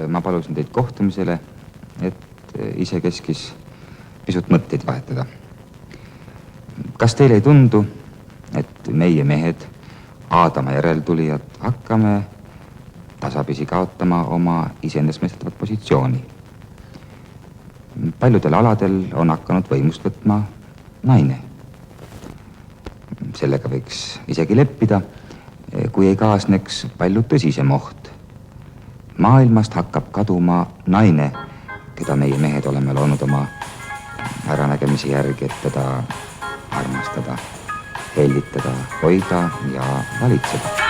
ma palusin teid kohtumisele, et isekeskis pisut mõtteid vahetada. Kas teile ei tundu, et meie mehed, Aadama järeltulijad, hakkame tasapisi kaotama oma iseendastmõistetavat positsiooni? Paljudel aladel on hakanud võimust võtma naine. Sellega võiks isegi leppida, kui ei kaasneks palju tõsisem oht. Maailmast hakkab kaduma naine, keda meie mehed oleme loonud oma äranägemise järgi, et teda armastada, hellitada, hoida ja valitseda.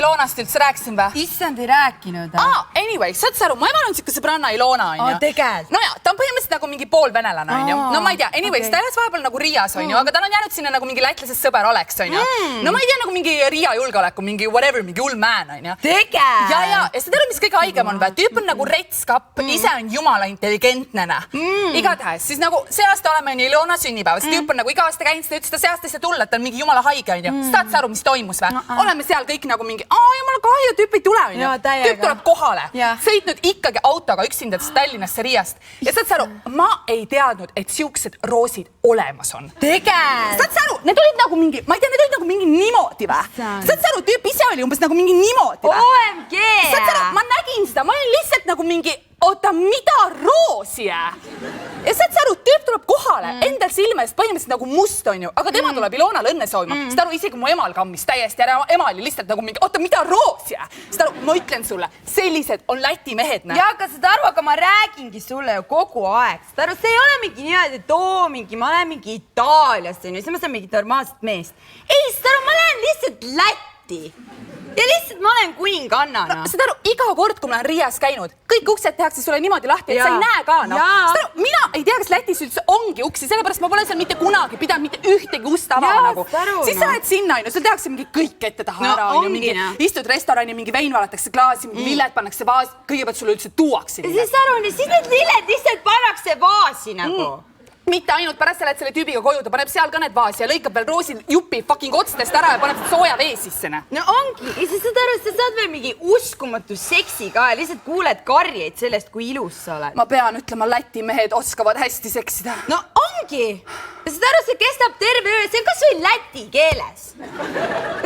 Ilonast üldse rääkisin või? Issand ei rääkinud. Anyway, saad sa aru, mu emal on siuke sõbranna Ilona, on ju? Tegelikult. No ja, ta on põhimõtteliselt nagu mingi poolvenelane, on ju? No ma ei tea, anyways, ta elas vahepeal nagu Riias, on ju, aga tal on jäänud sinna nagu mingi lätlasest sõber Oleks, on ju? No ma ei tea, nagu mingi Riia julgeoleku, mingi whatever, mingi hull man, on ju? Tegelikult. Ja seda tead, mis kõige haigem on või? Tüüp on nagu retskapp, ise on jumala intelligentnena. Igatahes, siis nagu see aasta oleme Ilona sünnipäev. See tüüp on nagu iga aasta käinud, seda ütles ta see aasta ei saa tulla, et ta on mingi jumala haige, on ju? Saad sa aru, mis toimus või? Oleme seal kõik nagu mingi, jumala kahju, tüüp ei tule, on ju? Tüüp tuleb kohale, sõitnud ikkagi autoga üksinda Tallinnasse Riiast. Ja saad sa aru, ma ei teadnud, et siuksed roosid olemas on. Tegelikult. Saad sa aru, need olid nagu mingi, ma ei tea, need olid nagu mingi niimoodi või? Saad sa aru, tüüp ise oli umbes nagu mingi niimoodi või? OMG! Saad sa aru, ma nägin seda, ma olin lihtsalt nagu mingi, oota, mida roosi jää? Ja saad sa aru, tüüp tuleb kohale, endal silme eest põhimõtteliselt nagu must, on ju, aga tema tuleb Ilonale õnne soovima. Saad aru, isegi mu emal kammis täiesti ära, ema oli lihtsalt nagu mingi, oota, mida roosi jää? Saad aru, ma ütlen sulle, sellised on Läti mehed. Ja, aga saad aru, aga ma räägingi sulle ju kogu aeg. Saad aru, see ei ole mingi niimoodi, et ma lähen mingi Itaaliasse, siis ma saan mingit normaalset meest. Ei, saad aru, ma lähen lihtsalt Lätti. Ja lihtsalt ma olen kuningannana. No, saad aru, iga kord, kui ma olen Riias käinud, kõik uksed tehakse sulle niimoodi lahti, et sa ei näe ka. No. Saad aru, mina ei tea, kas Lätis üldse ongi uksi, sellepärast ma pole seal mitte kunagi pidanud mitte ühtegi ust avama nagu. Siis sa lähed sinna, sul tehakse mingi kõik ette taha ära. Istud restorani, mingi vein valatakse klaasi, mingi lilled pannakse vaas, kõigepealt sulle üldse tuuakse. Siis aru, siis need lilled lihtsalt pannakse vaasi nagu. Mitte ainult pärast sa lähed selle tüübiga koju, ta paneb seal ka need vaasi ja lõikab veel roosil jupi fucking otstest ära ja paneb sooja vee sisse. No ongi, ja siis saad aru, sa saad veel mingi uskumatu seksi ka ja lihtsalt kuuled karjeid sellest, kui ilus sa oled. Ma pean ütlema, Läti mehed oskavad hästi seksida. No ongi! Ja saad aru, see kestab terve öö, see on kas või läti keeles.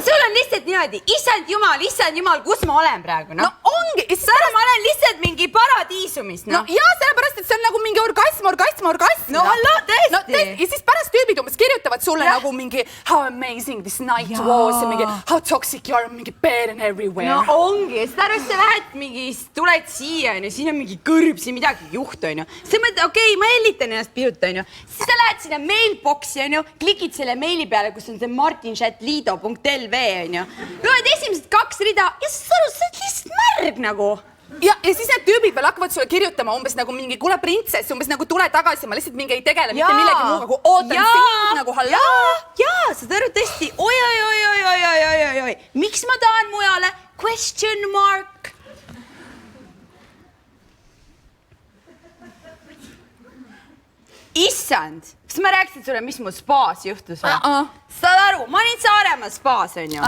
Sul on lihtsalt niimoodi, issand jumal, kus ma olen praegu? No ongi! Ma olen lihtsalt mingi paradiisumis. No jaa, sellepärast, et see on nagu mingi orgasm. No Allah, tõesti. No, ja siis pärast tüübid umbes kirjutavad sulle nagu mingi how amazing this night was ja mingi how toxic you are, mingi bad and everywhere. No ongi, sest aru, sa lähed mingi, tuled siia, siin on mingi kõrb, siin midagi juhtu, on ju. Sa mõtled, okei, ma hellitan ennast pisut, on ju. Siis sa lähed sinna mailboxi, on ju, klikid selle meili peale, kus on see martinchatliido.lv, on ju. Loed esimesed 2 rida ja sa aru, sa oled lihtsalt märg nagu. Ja siis need tüübid veel hakkavad sulle kirjutama umbes nagu mingi, kuule printsess, umbes nagu tule tagasi, ma lihtsalt mingi ei tegele mitte millegi muuga, kui ootan sind nagu hallaa. Jaa, saad aru tõesti, oi, miks ma tahan mujale? Question mark. Issand, kas ma rääkisin sulle, mis mu spaas juhtus või? Saad aru, ma olin Saaremaa spaas, on ju.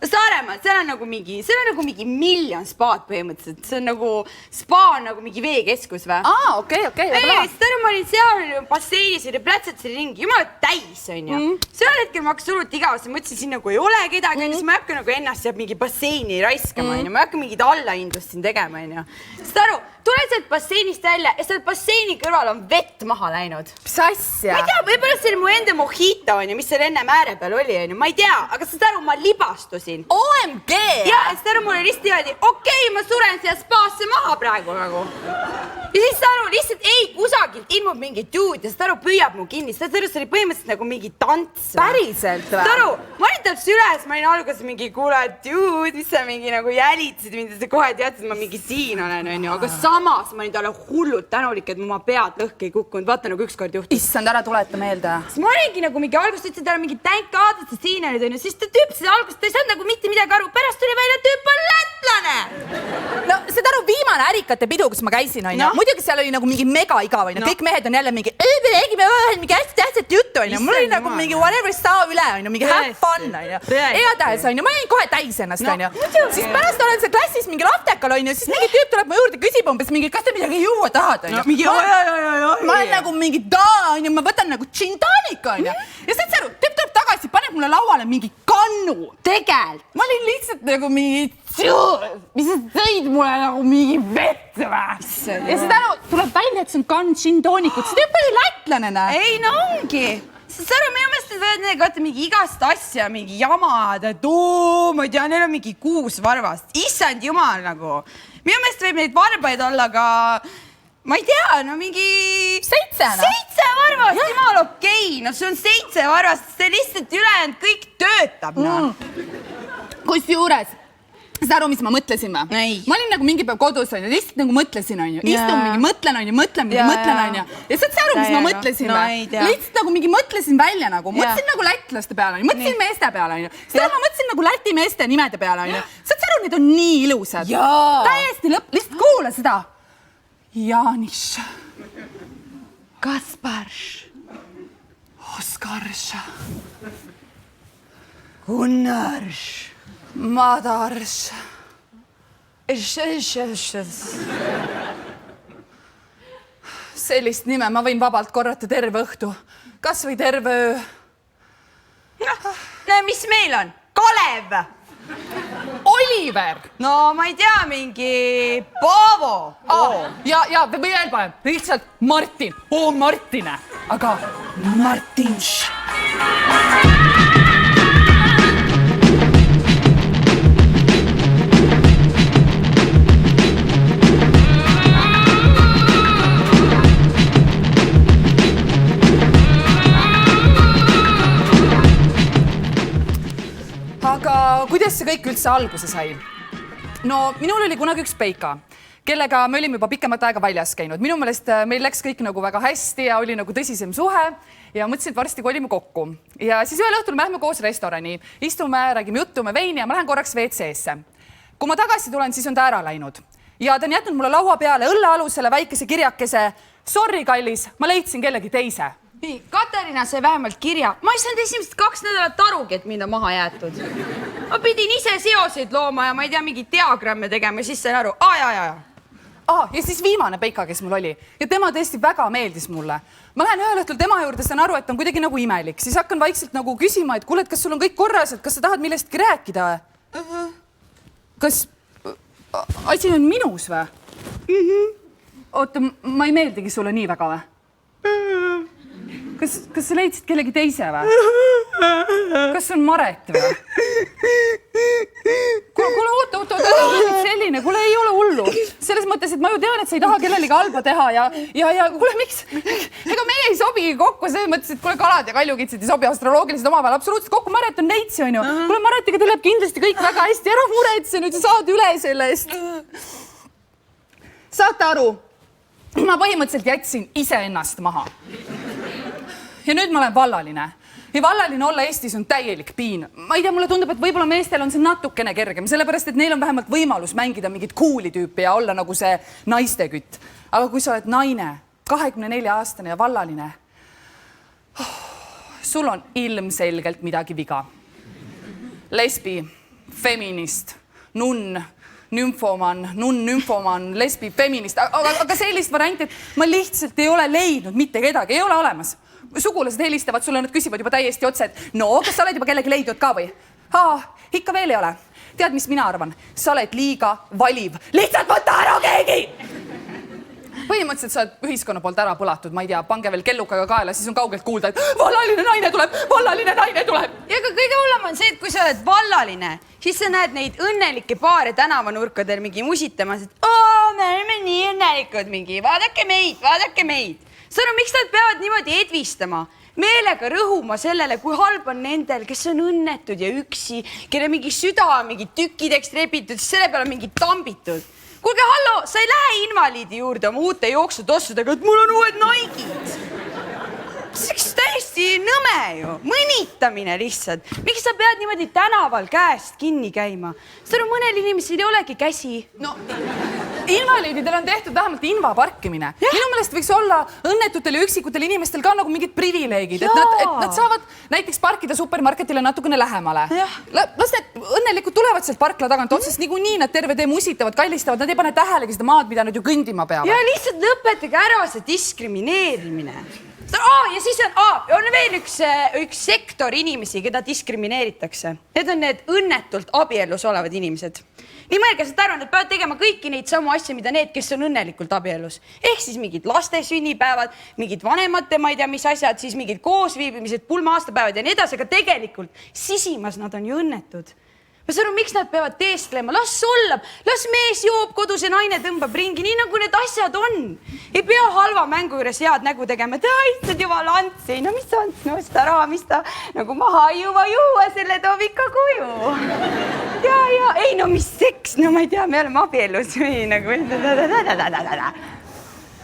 Saaremaa, seal on nagu mingi 1 miljon spaad põhimõtteliselt. See on nagu, spa on nagu mingi veekeskus või? Okei. Saad aru, ma olin seal basseinis ja plätsatseli ringi, jumala täis, on ju. Seal hetkel ma hakkas hullult igavasti, mõtlesin siin nagu ei ole kedagi, siis ma ei hakka nagu ennast seal mingi basseini raiskama, on ju. Ma ei hakka mingid allahindlust siin tegema, on ju. Saad aru, tuled sealt basseinist välja ja seal basseini kõrval on vett maha läinud. Mis asja? Ma ei tea, võibolla see oli mu enda mojito, on ju, mis seal enne määre peal oli, on ju. Ma ei tea, aga saad aru, ma libastusin. OMG! Ja, saad aru, mulle lihtsalt niimoodi, okei, ma suren siia spaasse maha praegu nagu. Ja siis saad aru, lihtsalt ei kusagilt ilmub mingi dude ja saad aru, püüab mu kinni. Saad aru, see oli põhimõtteliselt nagu mingi tants. Päriselt või? Saad aru, ma olin tal süles, ma olin alguses mingi, kuule, dude, mis sa mingi nagu jälitsid mind, sa kohe teadsid, et ma mingi siin olen, onju, aga samas ma olin talle hullult tänulik, et ma pead lõhki ei kukkunud, vaata nagu ükskord juhtus. Issand, ära tuleta meelde. Siis ma olingi nagu mingi alguses ütlesin talle mingi tänk aadad sa siin olid, onju, siis ta tüüpsis alguses, ta ei saanud nagu mitte midagi aru, pärast tuli välja, tüüp on lätlane. No seda aru viimane ärikate pidu, kus ma käisin, onju. Muidugi seal oli nagu mingi mega igav, onju. Kõik mehed on jälle mingi, me räägime mingi hästi tähtsat juttu, onju. Mul oli nagu mingi whatever saa üle, onju, mingi have fun, onju. Igatahes, onju, ma jäin kohe täis ennast, onju. Siis pärast olen seal klassis mingi laptekal, onju, siis mingi tüüp tuleb mu juurde, küsib umbes mingi, kas te midagi juua tahad, onju. Ma olen nagu mingi onju, ma võtan nagu gin tonic, onju. Ja saad sa aru, tüüp tuleb tagasi, paneb mulle lauale mingi kannu. Tegelt. Ma olin lihtsalt nagu mingi, mis sa tõid mulle nagu mingi vett või? Ja seda aru, tuleb välja, et see on kann gin tonicut, see tüüp oli lätlane, näe. Ei, no ongi. Sest aru, minu meelest need võivad nendega vaata mingi igast asja, mingi jamad, ma ei tea, neil on mingi 6 varvast. Issand jumal nagu. Minu meelest võib neid varbaid olla ka, ma ei tea, no mingi 7 varvast, jumal okei. No see on 7 varvast, see lihtsalt ülejäänud kõik töötab, no. Kusjuures, saad aru, mis ma mõtlesin või? Ei. Ma olin nagu mingi päev kodus, onju, lihtsalt nagu mõtlesin, onju. Istun mingi, mõtlen, onju. Ja saad sa aru, mis ma mõtlesin või? Lihtsalt nagu mingi mõtlesin välja nagu. Mõtlesin nagu lätlaste peale, onju. Mõtlesin meeste peale, onju. Seda ma mõtlesin nagu läti meeste nimede peale, onju. Saad sa aru, need on nii ilusad. Täiesti lõpp, lihtsalt kuula seda. Jaaniš. Kasparš. Oskarš. Gunnarš. Madarš. Sellist nime ma võin vabalt korrata terve õhtu. Kas või terve öö. No mis meil on? Kalev. Oliver. No ma ei tea, mingi Paavo. Ja või veel parem. Lihtsalt Martin. Martine. Aga Martinš. Aga kuidas see kõik üldse alguse sai? No minul oli kunagi üks peika, kellega me olime juba pikemat aega väljas käinud. Minu meelest meil läks kõik nagu väga hästi ja oli nagu tõsisem suhe ja mõtlesin, et varsti kolime kokku. Ja siis ühel õhtul me lähme koos restorani, istume, räägime juttu, me veini ja ma lähen korraks WC-sse. Kui ma tagasi tulen, siis on ta ära läinud. Ja ta on jätnud mulle laua peale õllealusele väikese kirjakese. Sorry, kallis, ma leidsin kellegi teise. Nii, Katariina sai vähemalt kirja. Ma ei saanud esimesed 2 nädalat arugi, et mind on maha jäetud. Ma pidin ise seoseid looma ja ma ei tea, mingi diagramme tegema ja siis sain aru. Ja siis viimane peika, kes mul oli. Ja tema tõesti väga meeldis mulle. Ma lähen ühel õhtul tema juurde, saan aru, et on kuidagi nagu imelik. Siis hakkan vaikselt nagu küsima, et kuule, kas sul on kõik korras, et kas sa tahad millestki rääkida? Kas asi on minus või? Oota, ma ei meeldigi sulle nii väga või? Kas sa leidsid kellegi teise või? Kas on Maret või? Kuule, oota, selline, kuule, ei ole hullu. Selles mõttes, et ma ju tean, et sa ei taha kellelegi halba teha ja kuule, miks? Ega meie ei sobigi kokku, selles mõttes, et kuule, kalad ja kaljukitsid ei sobi astroloogiliselt omavahel absoluutselt kokku. Maret on neitsi, onju. Kuule, Maretiga tuleb kindlasti kõik väga hästi. Ära muretse, nüüd sa saad üle sellest. Saate aru? Ma põhimõtteliselt jätsin iseennast maha. Ja nüüd ma olen vallaline. Ja vallaline olla Eestis on täielik piin. Ma ei tea, mulle tundub, et võib-olla meestel on see natukene kergem, sellepärast, et neil on vähemalt võimalus mängida mingit cooli tüüpi ja olla nagu see naistekütt. Aga kui sa oled naine, 24-aastane ja vallaline, sul on ilmselgelt midagi viga. Lesbi, feminist, nunn, nümfoman, lesbi, feminist, aga sellist varianti, et ma lihtsalt ei ole leidnud mitte kedagi, ei ole olemas. Sugulased helistavad sulle, nad küsivad juba täiesti otse, et no, kas sa oled juba kellegi leidnud ka või? Ikka veel ei ole. Tead, mis mina arvan? Sa oled liiga valiv. Lihtsalt võta ära keegi! Põhimõtteliselt sa oled ühiskonna poolt ära põlatud, ma ei tea, pange veel kellukaga kaela, siis on kaugelt kuulda, et vallaline naine tuleb. Ja ka kõige hullem on see, et kui sa oled vallaline, siis sa näed neid õnnelikke paare tänavanurkadel mingi musitamas, et me oleme nii õnnelikud mingi, vaadake meid. Saad aru, miks nad peavad niimoodi edvistama? meelega rõhuma sellele, kui halb on nendel, kes on õnnetud ja üksi, kelle mingi süda on mingi tükkideks rebitud, siis selle peale on mingi tambitud. Kuulge, hallo, sa ei lähe invaliidi juurde oma uute jooksutossudega, et mul on uued Nike'id. See on täiesti nõme ju, mõnitamine lihtsalt. Miks sa pead niimoodi tänaval käest kinni käima? Seda mõnel inimesel ei olegi käsi. No, invaliididel on tehtud vähemalt invaparkimine. Minu meelest võiks olla õnnetutel ja üksikutel inimestel ka nagu mingid privileegid, et nad saavad näiteks parkida supermarketile natukene lähemale. Las need õnnelikud tulevad sealt parkla tagant otsast niikuinii, nad terve tee musitavad, kallistavad, nad ei pane tähelegi seda maad, mida nad ju kõndima peavad. Ja lihtsalt lõpetage ära see diskrimineerimine. Ja siis on veel üks sektor inimesi, keda diskrimineeritakse. Need on need õnnetult abielus olevad inimesed. Nii mõelge seda aru, nad peavad tegema kõiki neid samu asju, mida need, kes on õnnelikult abielus. Ehk siis mingid laste sünnipäevad, mingid vanemate, ma ei tea, mis asjad, siis mingid koosviibimised, pulma-aastapäevad ja nii edasi, aga tegelikult sisimas nad on ju õnnetud. Ma saan aru, miks nad peavad teesklema, las sollab, las mees joob kodus ja naine tõmbab ringi, nii nagu need asjad on. Ei pea halva mängu juures head nägu tegema, et issand jumal Ants, ei no mis Ants, no seda raha, mis ta nagu maha juua, selle toob ikka kuju. Ja, ei no mis seks, no ma ei tea, me oleme abielus või nagu.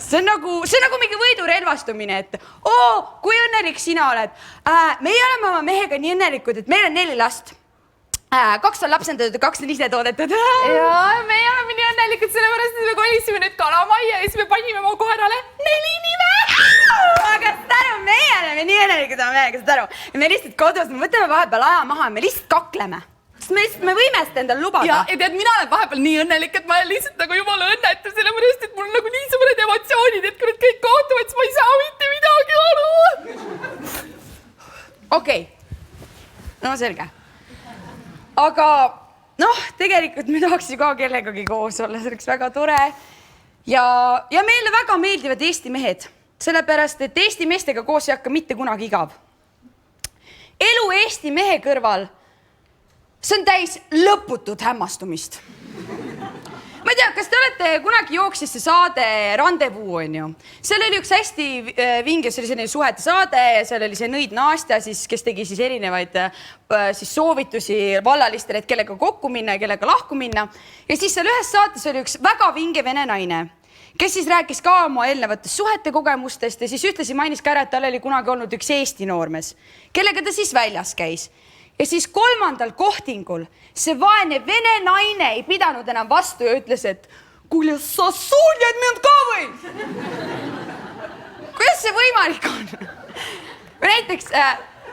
See on nagu mingi võidurelvastumine, et kui õnnelik sina oled. Meie oleme oma mehega nii õnnelikud, et meil on 4 last. 2 on lapsendatud ja 2 on ise toodetud. Ja meie oleme nii õnnelikud, sellepärast me kolisime nüüd kalamajja ja siis me panime oma koerale 4 nime. Aga tänu, meie oleme nii õnnelikud oma mehega, seda aru. Me lihtsalt kodus, me võtame vahepeal aja maha, me lihtsalt kakleme. Me võime seda endale lubada. Ja tead, mina olen vahepeal nii õnnelik, et ma olen lihtsalt nagu jumala õnnetu, sellepärast, et mul on nagu nii suured emotsioonid, et kui need kõik kohtuvad, siis ma ei saa mitte midagi aru. Okei. No selge. Aga tegelikult me tahaks ju ka kellegagi koos olla, see oleks väga tore. Ja meile väga meeldivad Eesti mehed, sellepärast, et Eesti meestega koos ei hakka mitte kunagi igav. Elu Eesti mehe kõrval, see on täis lõputut hämmastumist. Ma ei tea, kas te olete kunagi jooksis see saade Rendezvous, on ju? Seal oli üks hästi vinge, see oli selline suhete saade ja seal oli see nõid Naastja, kes tegi siis erinevaid soovitusi vallalistele, et kellega kokku minna ja kellega lahku minna. Ja siis seal ühes saates oli üks väga vinge vene naine, kes siis rääkis ka oma eelnevatest suhete kogemustest ja siis ühtlasi mainis ka ära, et tal oli kunagi olnud üks Eesti noormees, kellega ta siis väljas käis. Ja siis 3. kohtingul see vaene vene naine ei pidanud enam vastu ja ütles, et kuule, sa suljed mind ka või? Kuidas see võimalik on? Näiteks,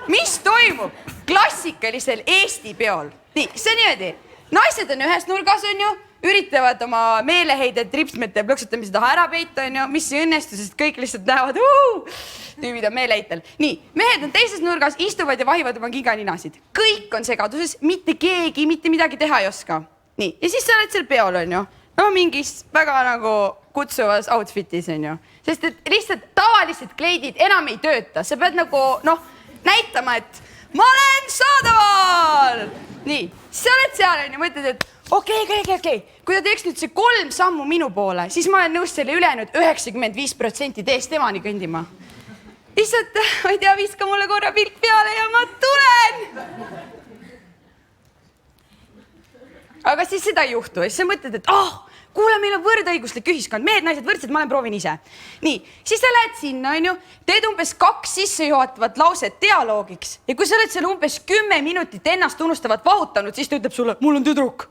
mis toimub klassikalisel Eesti peol? Nii, see niimoodi. Naised on ühes nurgas, on ju, üritavad oma meeleheidet, ripsmete ja plõksutamise taha ära peita, on ju, mis ei õnnestu, sest kõik lihtsalt näevad, tüübid on meeleheitel. Nii, mehed on teises nurgas, istuvad ja vahivad oma giganinasid. Kõik on segaduses, mitte keegi, mitte midagi teha ei oska. Nii, ja siis sa oled seal peol, on ju, mingis väga nagu kutsuvas outfitis, on ju. Sest et lihtsalt tavalised kleidid enam ei tööta. Sa pead nagu, näitama, et ma olen saadaval! Nii, sa oled seal, on ju, mõtled, et okei. Kui ta teeks nüüd see 3 sammu minu poole, siis ma olen nõus selle ülejäänud 95% teest temani kõndima. Lihtsalt, ma ei tea, viska mulle korra pilk peale ja ma tulen! Aga siis seda ei juhtu ja siis sa mõtled, et kuule, meil on võrdõiguslik ühiskond, mehed, naised võrdsed, ma olen proovin ise. Nii, siis sa lähed sinna, on ju, teed umbes 2 sissejuhatavat lauset dialoogiks ja kui sa oled seal umbes 10 minutit ennast unustavat vahutanud, siis ta ütleb sulle, mul on tüdruk.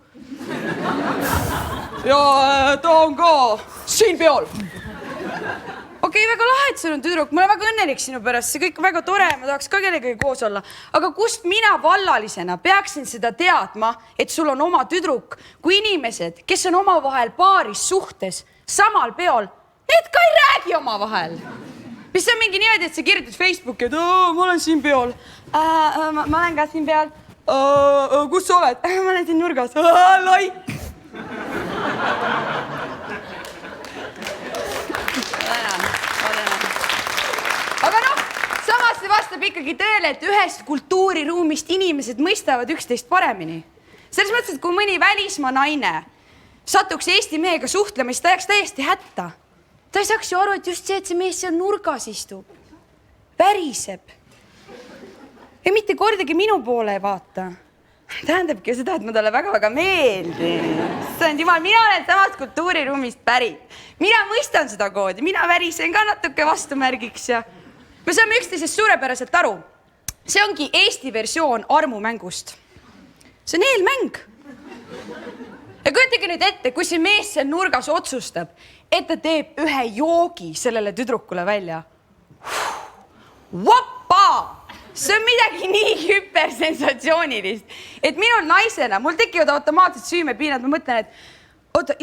Ja ta on ka siin peal. Okei, väga lahe, et sul on tüdruk, ma olen väga õnnelik sinu pärast, see kõik on väga tore, ma tahaks ka kellegagi koos olla. Aga kust mina vallalisena peaksin seda teadma, et sul on oma tüdruk, kui inimesed, kes on omavahel paaris suhtes samal peol, need ka ei räägi omavahel. Mis on mingi niimoodi, et sa kirjutad Facebooki, et ma olen siin peal. Ma olen ka siin peal. Kus sa oled? Ma olen siin nurgas. Like! Aga samas see vastab ikkagi tõele, et ühest kultuuriruumist inimesed mõistavad üksteist paremini. Selles mõttes, et kui mõni välismaa naine satuks Eesti mehega suhtlema, siis ta jääks täiesti hätta. Ta ei saaks ju aru, et just see, et see mees seal nurgas istub, väriseb ja mitte kordagi minu poole ei vaata. Tähendabki seda, et ma talle väga-väga meeldin. Jumal, mina olen samast kultuuriruumist pärit. Mina mõistan seda koodi, mina värisen ka natuke vastumärgiks ja me saame üksteisest suurepäraselt aru. See ongi Eesti versioon armumängust. See on eelmäng. Ja kujutage nüüd ette, kui see mees seal nurgas otsustab, et ta teeb ühe joogi sellele tüdrukule välja. Vappa! See on midagi nii hüpersensatsioonilist, et minul naisena, mul tekivad automaatselt süümepiinad, ma mõtlen, et oota,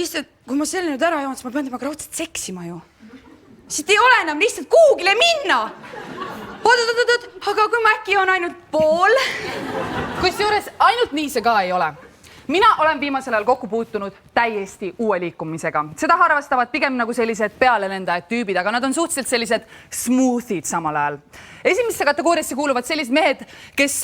kui ma selle nüüd ära joon, siis ma pean temaga raudselt seksima ju. Siit ei ole enam lihtsalt kuhugile minna. Oot, aga kui ma äkki on ainult pool? Kusjuures ainult nii see ka ei ole. Mina olen viimasel ajal kokku puutunud täiesti uue liikumisega. Seda harrastavad pigem nagu sellised pealelendajad tüübid, aga nad on suhteliselt sellised smoothid samal ajal. Esimesse kategooriasse kuuluvad sellised mehed, kes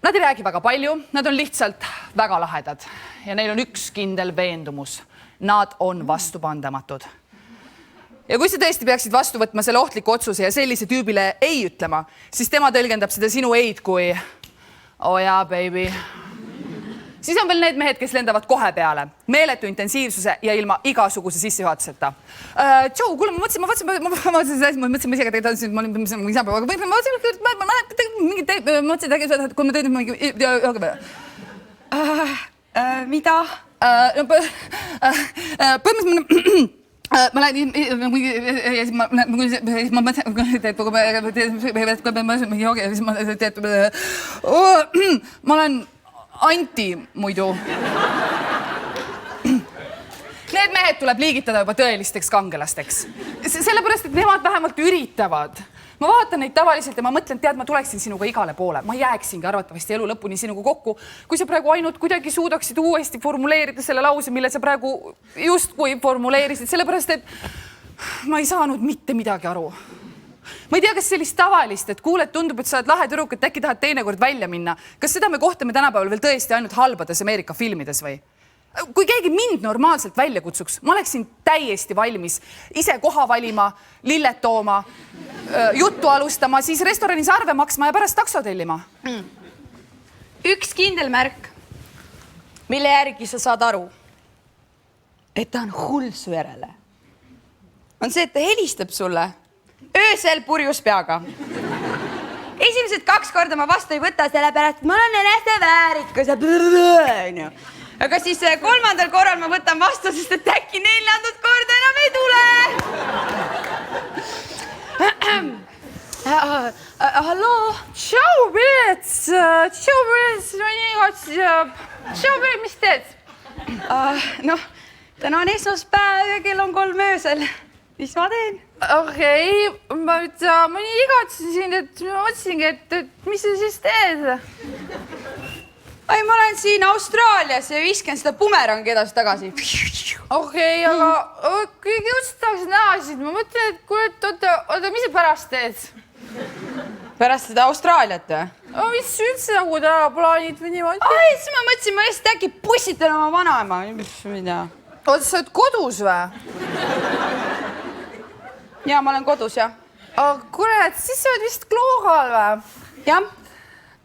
nad ei räägi väga palju, nad on lihtsalt väga lahedad ja neil on üks kindel veendumus. Nad on vastupandamatud. Ja kui sa tõesti peaksid vastu võtma selle ohtliku otsuse ja sellise tüübile ei ütlema, siis tema tõlgendab seda sinu eid kui oh jaa, baby. Siis on veel need mehed, kes lendavad kohe peale, meeletu intensiivsuse ja ilma igasuguse sissejuhatuseta. Tšau, kuule, ma olen Anti muidu. Need mehed tuleb liigitada juba tõelisteks kangelasteks. Sellepärast, et nemad vähemalt üritavad. Ma vaatan neid tavaliselt ja ma mõtlen, tead, ma tuleksin sinuga igale poole. Ma jääksingi arvatavasti elu lõpuni sinuga kokku. Kui sa praegu ainult kuidagi suudaksid uuesti formuleerida selle lause, mille sa praegu justkui formuleerisid, sellepärast, et ma ei saanud mitte midagi aru. Ma ei tea, kas sellist tavalist, et kuuled, tundub, et sa oled lahe tüdruk, et äkki tahad teinekord välja minna. Kas seda me kohtame tänapäeval veel tõesti ainult halbades Ameerika filmides või? Kui keegi mind normaalselt välja kutsuks, ma oleksin täiesti valmis ise koha valima, lilled tooma, juttu alustama, siis restoranis arve maksma ja pärast takso tellima. Üks kindel märk, mille järgi sa saad aru, et ta on hull su järele, on see, et ta helistab sulle öösel purjus peaga. Esimesed 2 korda ma vastu ei võta, sellepärast ma olen enneste väärikus ja aga siis 3. korral ma võtan vastu, sest et äkki 4. korda enam ei tule. Halloo? Tšau, Pirets! Tšau, Pirets, mis teed? Noh, täna on esmaspäev ja kell on 3 öösel. Mis ma teen? Okei, ma nii igatsin sind, et ma mõtlesingi, et mis sa siis teed? Ai, ma olen siin Austraalias ja visken seda bumerangi edasi-tagasi. Okei, aga kõige just tahaks näha siit. Ma mõtlen, et kuule, oota, mis sa pärast teed? Pärast seda Austraaliat või? Mis üldse nagu täna plaanid või niimoodi? Ai, siis ma mõtlesin, ma just äkki pussitan oma vanaema. Mida? Oota, sa oled kodus või? Jaa, ma olen kodus, jah. Kuule, siis sa oled vist Kloogal või? Jah.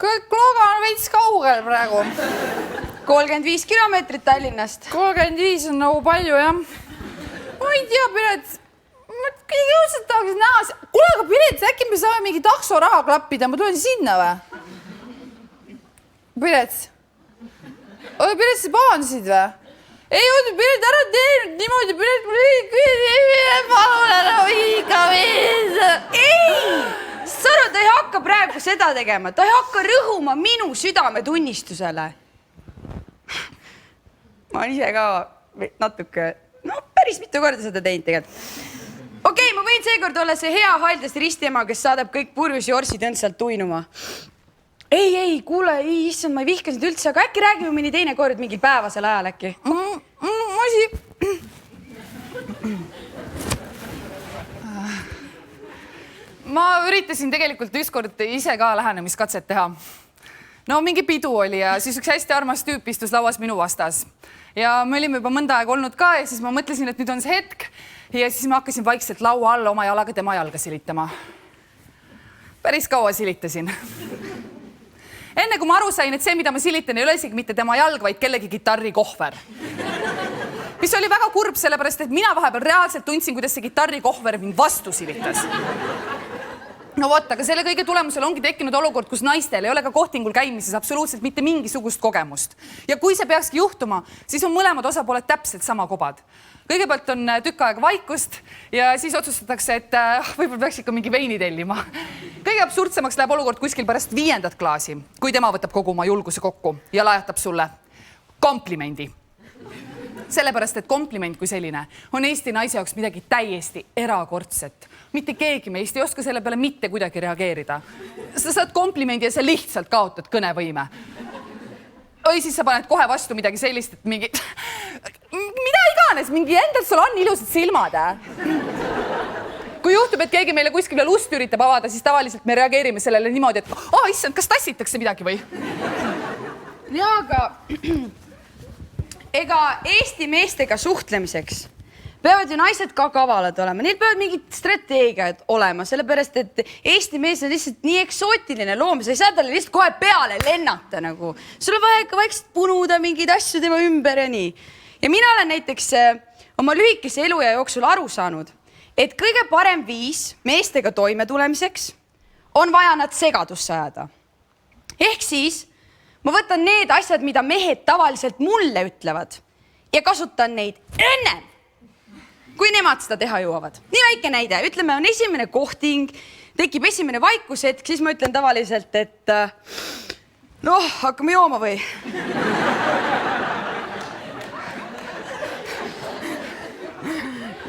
Klooga on veits kaugel praegu. 35 kilomeetrit Tallinnast. 35 on nagu palju, jah. Ma ei tea, Piret. Ma kõige jõudselt tahaks näha. Kuule, aga Piret, äkki me saame mingi takso raha klappida. Ma tulen sinna või? Piret. Oota, Piret, sa paandasid või? Ei, oota, Piret, ära tee nüüd niimoodi. Piret, palun ära viiga mind. Ei! Saru, ta ei hakka praegu seda tegema. Ta ei hakka rõhuma minu südametunnistusele. Ma olen ise ka natuke, päris mitu korda seda teinud tegelikult. Okei, ma võin seekord olla see hea haldest ristiema, kes saadab kõik purjus ja orsid õndsalt tuinuma. Ei, kuule, issand, ma ei vihka sind üldse, aga äkki räägime mõni teine kord mingil päevasel ajal äkki? Ma üritasin tegelikult ükskord ise ka lähenemiskatset teha. No mingi pidu oli ja siis üks hästi armas tüüp istus lauas minu vastas. Ja me olime juba mõnda aega olnud ka ja siis ma mõtlesin, et nüüd on see hetk. Ja siis ma hakkasin vaikselt laua alla oma jalaga tema jalga silitama. Päris kaua silitasin. Enne kui ma aru sain, et see, mida ma silitan, ei ole isegi mitte tema jalg, vaid kellegi kitarrikohver. Mis oli väga kurb, sellepärast, et mina vahepeal reaalselt tundsin, kuidas see kitarrikohver mind vastu silitas. No vot, aga selle kõige tulemusel ongi tekkinud olukord, kus naistel ei ole ka kohtingul käimises absoluutselt mitte mingisugust kogemust. Ja kui see peakski juhtuma, siis on mõlemad osapooled täpselt sama kobad. Kõigepealt on tükk aega vaikust ja siis otsustatakse, et võib-olla peaks ikka mingi veini tellima. Kõige absurdsemaks läheb olukord kuskil pärast 5. klaasi, kui tema võtab kogu oma julguse kokku ja lajatab sulle komplimendi. Sellepärast, et kompliment kui selline on Eesti naise jaoks midagi täiesti erakordset. Mitte keegi meist ei oska selle peale mitte kuidagi reageerida. Sa saad komplimendi ja sa lihtsalt kaotad kõnevõime. Või siis sa paned kohe vastu midagi sellist, et mingi... Mida iganes, mingi endalt sul on ilusad silmad. Kui juhtub, et keegi meile kuskil lust üritab avada, siis tavaliselt me reageerime sellele niimoodi, et issand, kas tassitakse midagi või? Ja, aga ega Eesti meestega suhtlemiseks peavad ju naised ka kavalad olema. Neil peavad mingid strateegiad olema, sellepärast, et Eesti mees on lihtsalt nii eksootiline loom. Sa ei saa talle lihtsalt kohe peale lennata nagu. Sul on vaja ikka vaikselt punuda mingeid asju tema ümber ja nii. Ja mina olen näiteks oma lühikese eluja jooksul aru saanud, et kõige parem viis meestega toime tulemiseks on vaja nad segadusse ajada. Ehk siis ma võtan need asjad, mida mehed tavaliselt mulle ütlevad ja kasutan neid ennem, kui nemad seda teha jõuavad. Nii väike näide. Ütleme, on esimene kohting, tekib esimene vaikusetk, siis ma ütlen tavaliselt, et hakkame jooma või?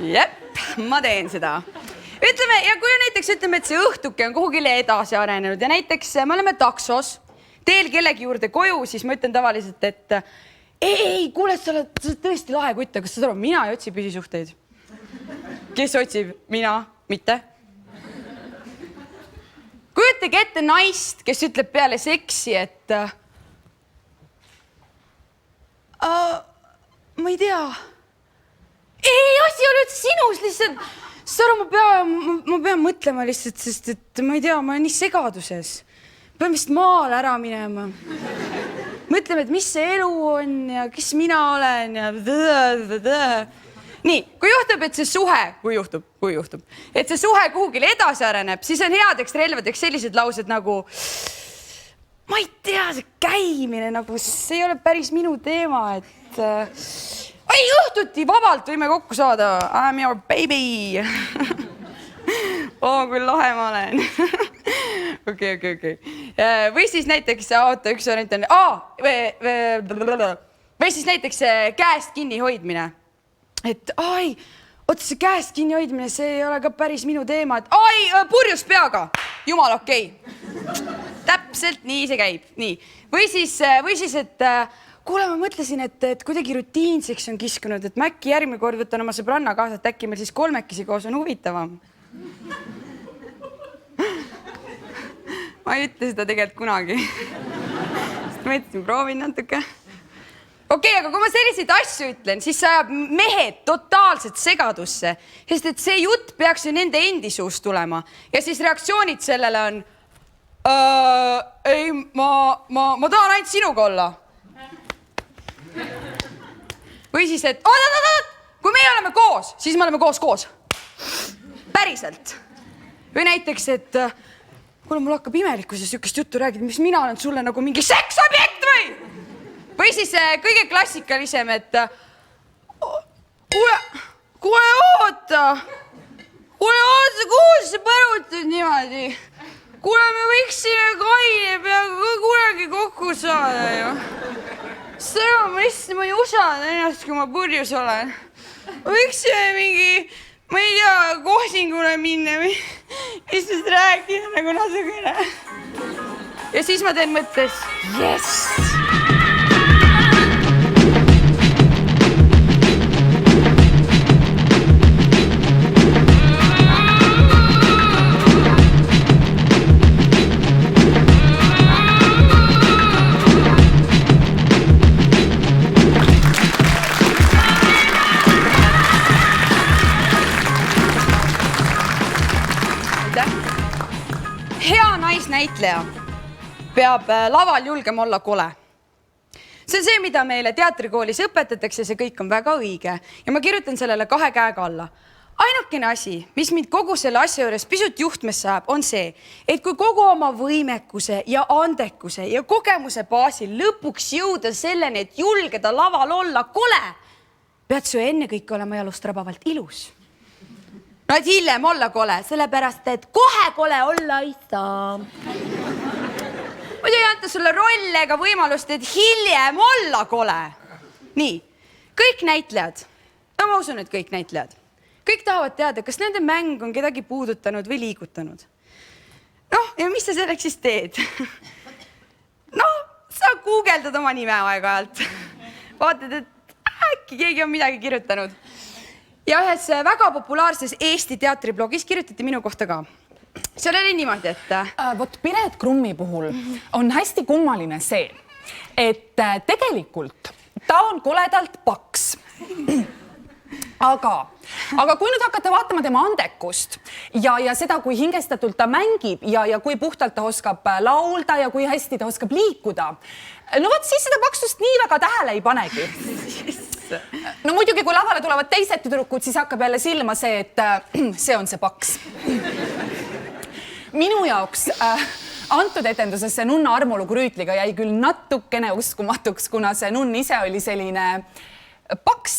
Jep, ma teen seda. Ütleme, ja kui näiteks ütleme, et see õhtuke on kuhugile edasi arenenud ja näiteks me oleme taksos, teel kellegi juurde koju, siis ma ütlen tavaliselt, et ei, kuule, sa oled tõesti lahe kutt, kas sa aru, mina ei otsi püsisuhteid. Kes otsib? Mina, mitte. Kujutage ette naist, kes ütleb peale seksi, et ma ei tea. Ei, asi oli üldse sinus lihtsalt. Saru, ma pean mõtlema lihtsalt, sest et ma ei tea, ma olen nii segaduses. Pean vist maal ära minema. Mõtleme, et mis see elu on ja kes mina olen ja nii, kui juhtub, et see suhe, et see suhe kuhugile edasi areneb, siis on headeks relvadeks sellised laused nagu ma ei tea, see käimine nagu see ei ole päris minu teema, et õhtuti vabalt võime kokku saada. I'm your baby. Kui lahe ma olen. Okei. Või siis näiteks, üks variant on, või siis näiteks käest kinni hoidmine. Et see käest kinni hoidmine, see ei ole ka päris minu teema, et purjus peaga, jumal okei. Täpselt nii see käib. Nii. Või siis, et kuule, ma mõtlesin, et kuidagi rutiinseks on kiskunud, et ma äkki järgmine kord võtan oma sõbranna kaasa, et äkki meil siis kolmekesi koos on huvitavam. Ma ei ütle seda tegelikult kunagi. Sest ma ütlesin, proovin natuke. Okei, aga kui ma selliseid asju ütlen, siis see ajab mehed totaalselt segadusse, sest et see jutt peaks ju nende endi suust tulema. Ja siis reaktsioonid sellele on ei, ma tahan ainult sinuga olla. Või siis, et kui meie oleme koos, siis me oleme koos. Päriselt. Või näiteks, et kuule, mul hakkab imelikkus ja sükest juttu räägida, mis mina olen sulle nagu mingi seksobjekt või? Või siis kõige klassikalisem, et kuule oota, kuhu sa põrutad niimoodi? Kuule, me võiksime Kaine peaga ka kunagi kokku saada ju. Sõna, ma ei usada ennast, kui ma purjus olen. Võiksime mingi, ma ei tea, kohtingule minna või lihtsalt rääkida nagu natukene. Ja siis ma teen mõttes, yes! Hea näitleja peab laval julgema olla kole. See on see, mida meile teatrikoolis õpetatakse, see kõik on väga õige ja ma kirjutan sellele 2 käega alla. Ainukene asi, mis mind kogu selle asja juures pisut juhtmesse ajab, on see, et kui kogu oma võimekuse ja andekuse ja kogemuse baasil lõpuks jõuda selleni, et julgeda laval olla kole, pead su ennekõike olema jalust rabavalt ilus. No et hiljem olla kole, sellepärast, et kohe kole olla ei saa. Muidu ei anta sulle rolle ega võimalust, et hiljem olla kole. Nii, kõik näitlejad, no ma usun, et kõik näitlejad, kõik tahavad teada, kas nende mäng on kedagi puudutanud või liigutanud. Noh, ja mis sa selleks siis teed? Noh, sa guugeldad oma nime aeg-ajalt. Vaatad, et äkki keegi on midagi kirjutanud. Ja ühes väga populaarses Eesti teatriblogis kirjutati minu kohta ka. Seal oli niimoodi, et... Vot Piret Krummi puhul on hästi kummaline see, et tegelikult ta on koledalt paks. Aga kui nüüd hakata vaatama tema andekust ja seda, kui hingestatult ta mängib ja kui puhtalt ta oskab laulda ja kui hästi ta oskab liikuda, no vot siis seda paksust nii väga tähele ei panegi. No muidugi, kui lavale tulevad teised tüdrukud, siis hakkab jälle silma see, et see on see paks. Minu jaoks antud etendusesse nunna armulugu Rüütliga jäi küll natukene uskumatuks, kuna see nunn ise oli selline paks,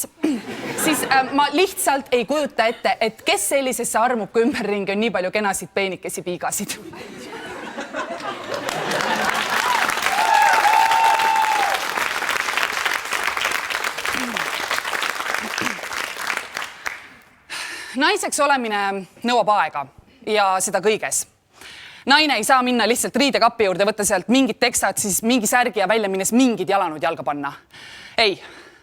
siis ma lihtsalt ei kujuta ette, et kes sellisesse armub, kui ümberringi on nii palju kenasid peenikesi piigasid. Naiseks olemine nõuab aega ja seda kõiges. Naine ei saa minna lihtsalt riidekappi juurde, võtta sealt mingid teksad, siis mingi särgi ja välja minnes mingid jalanud jalga panna. Ei,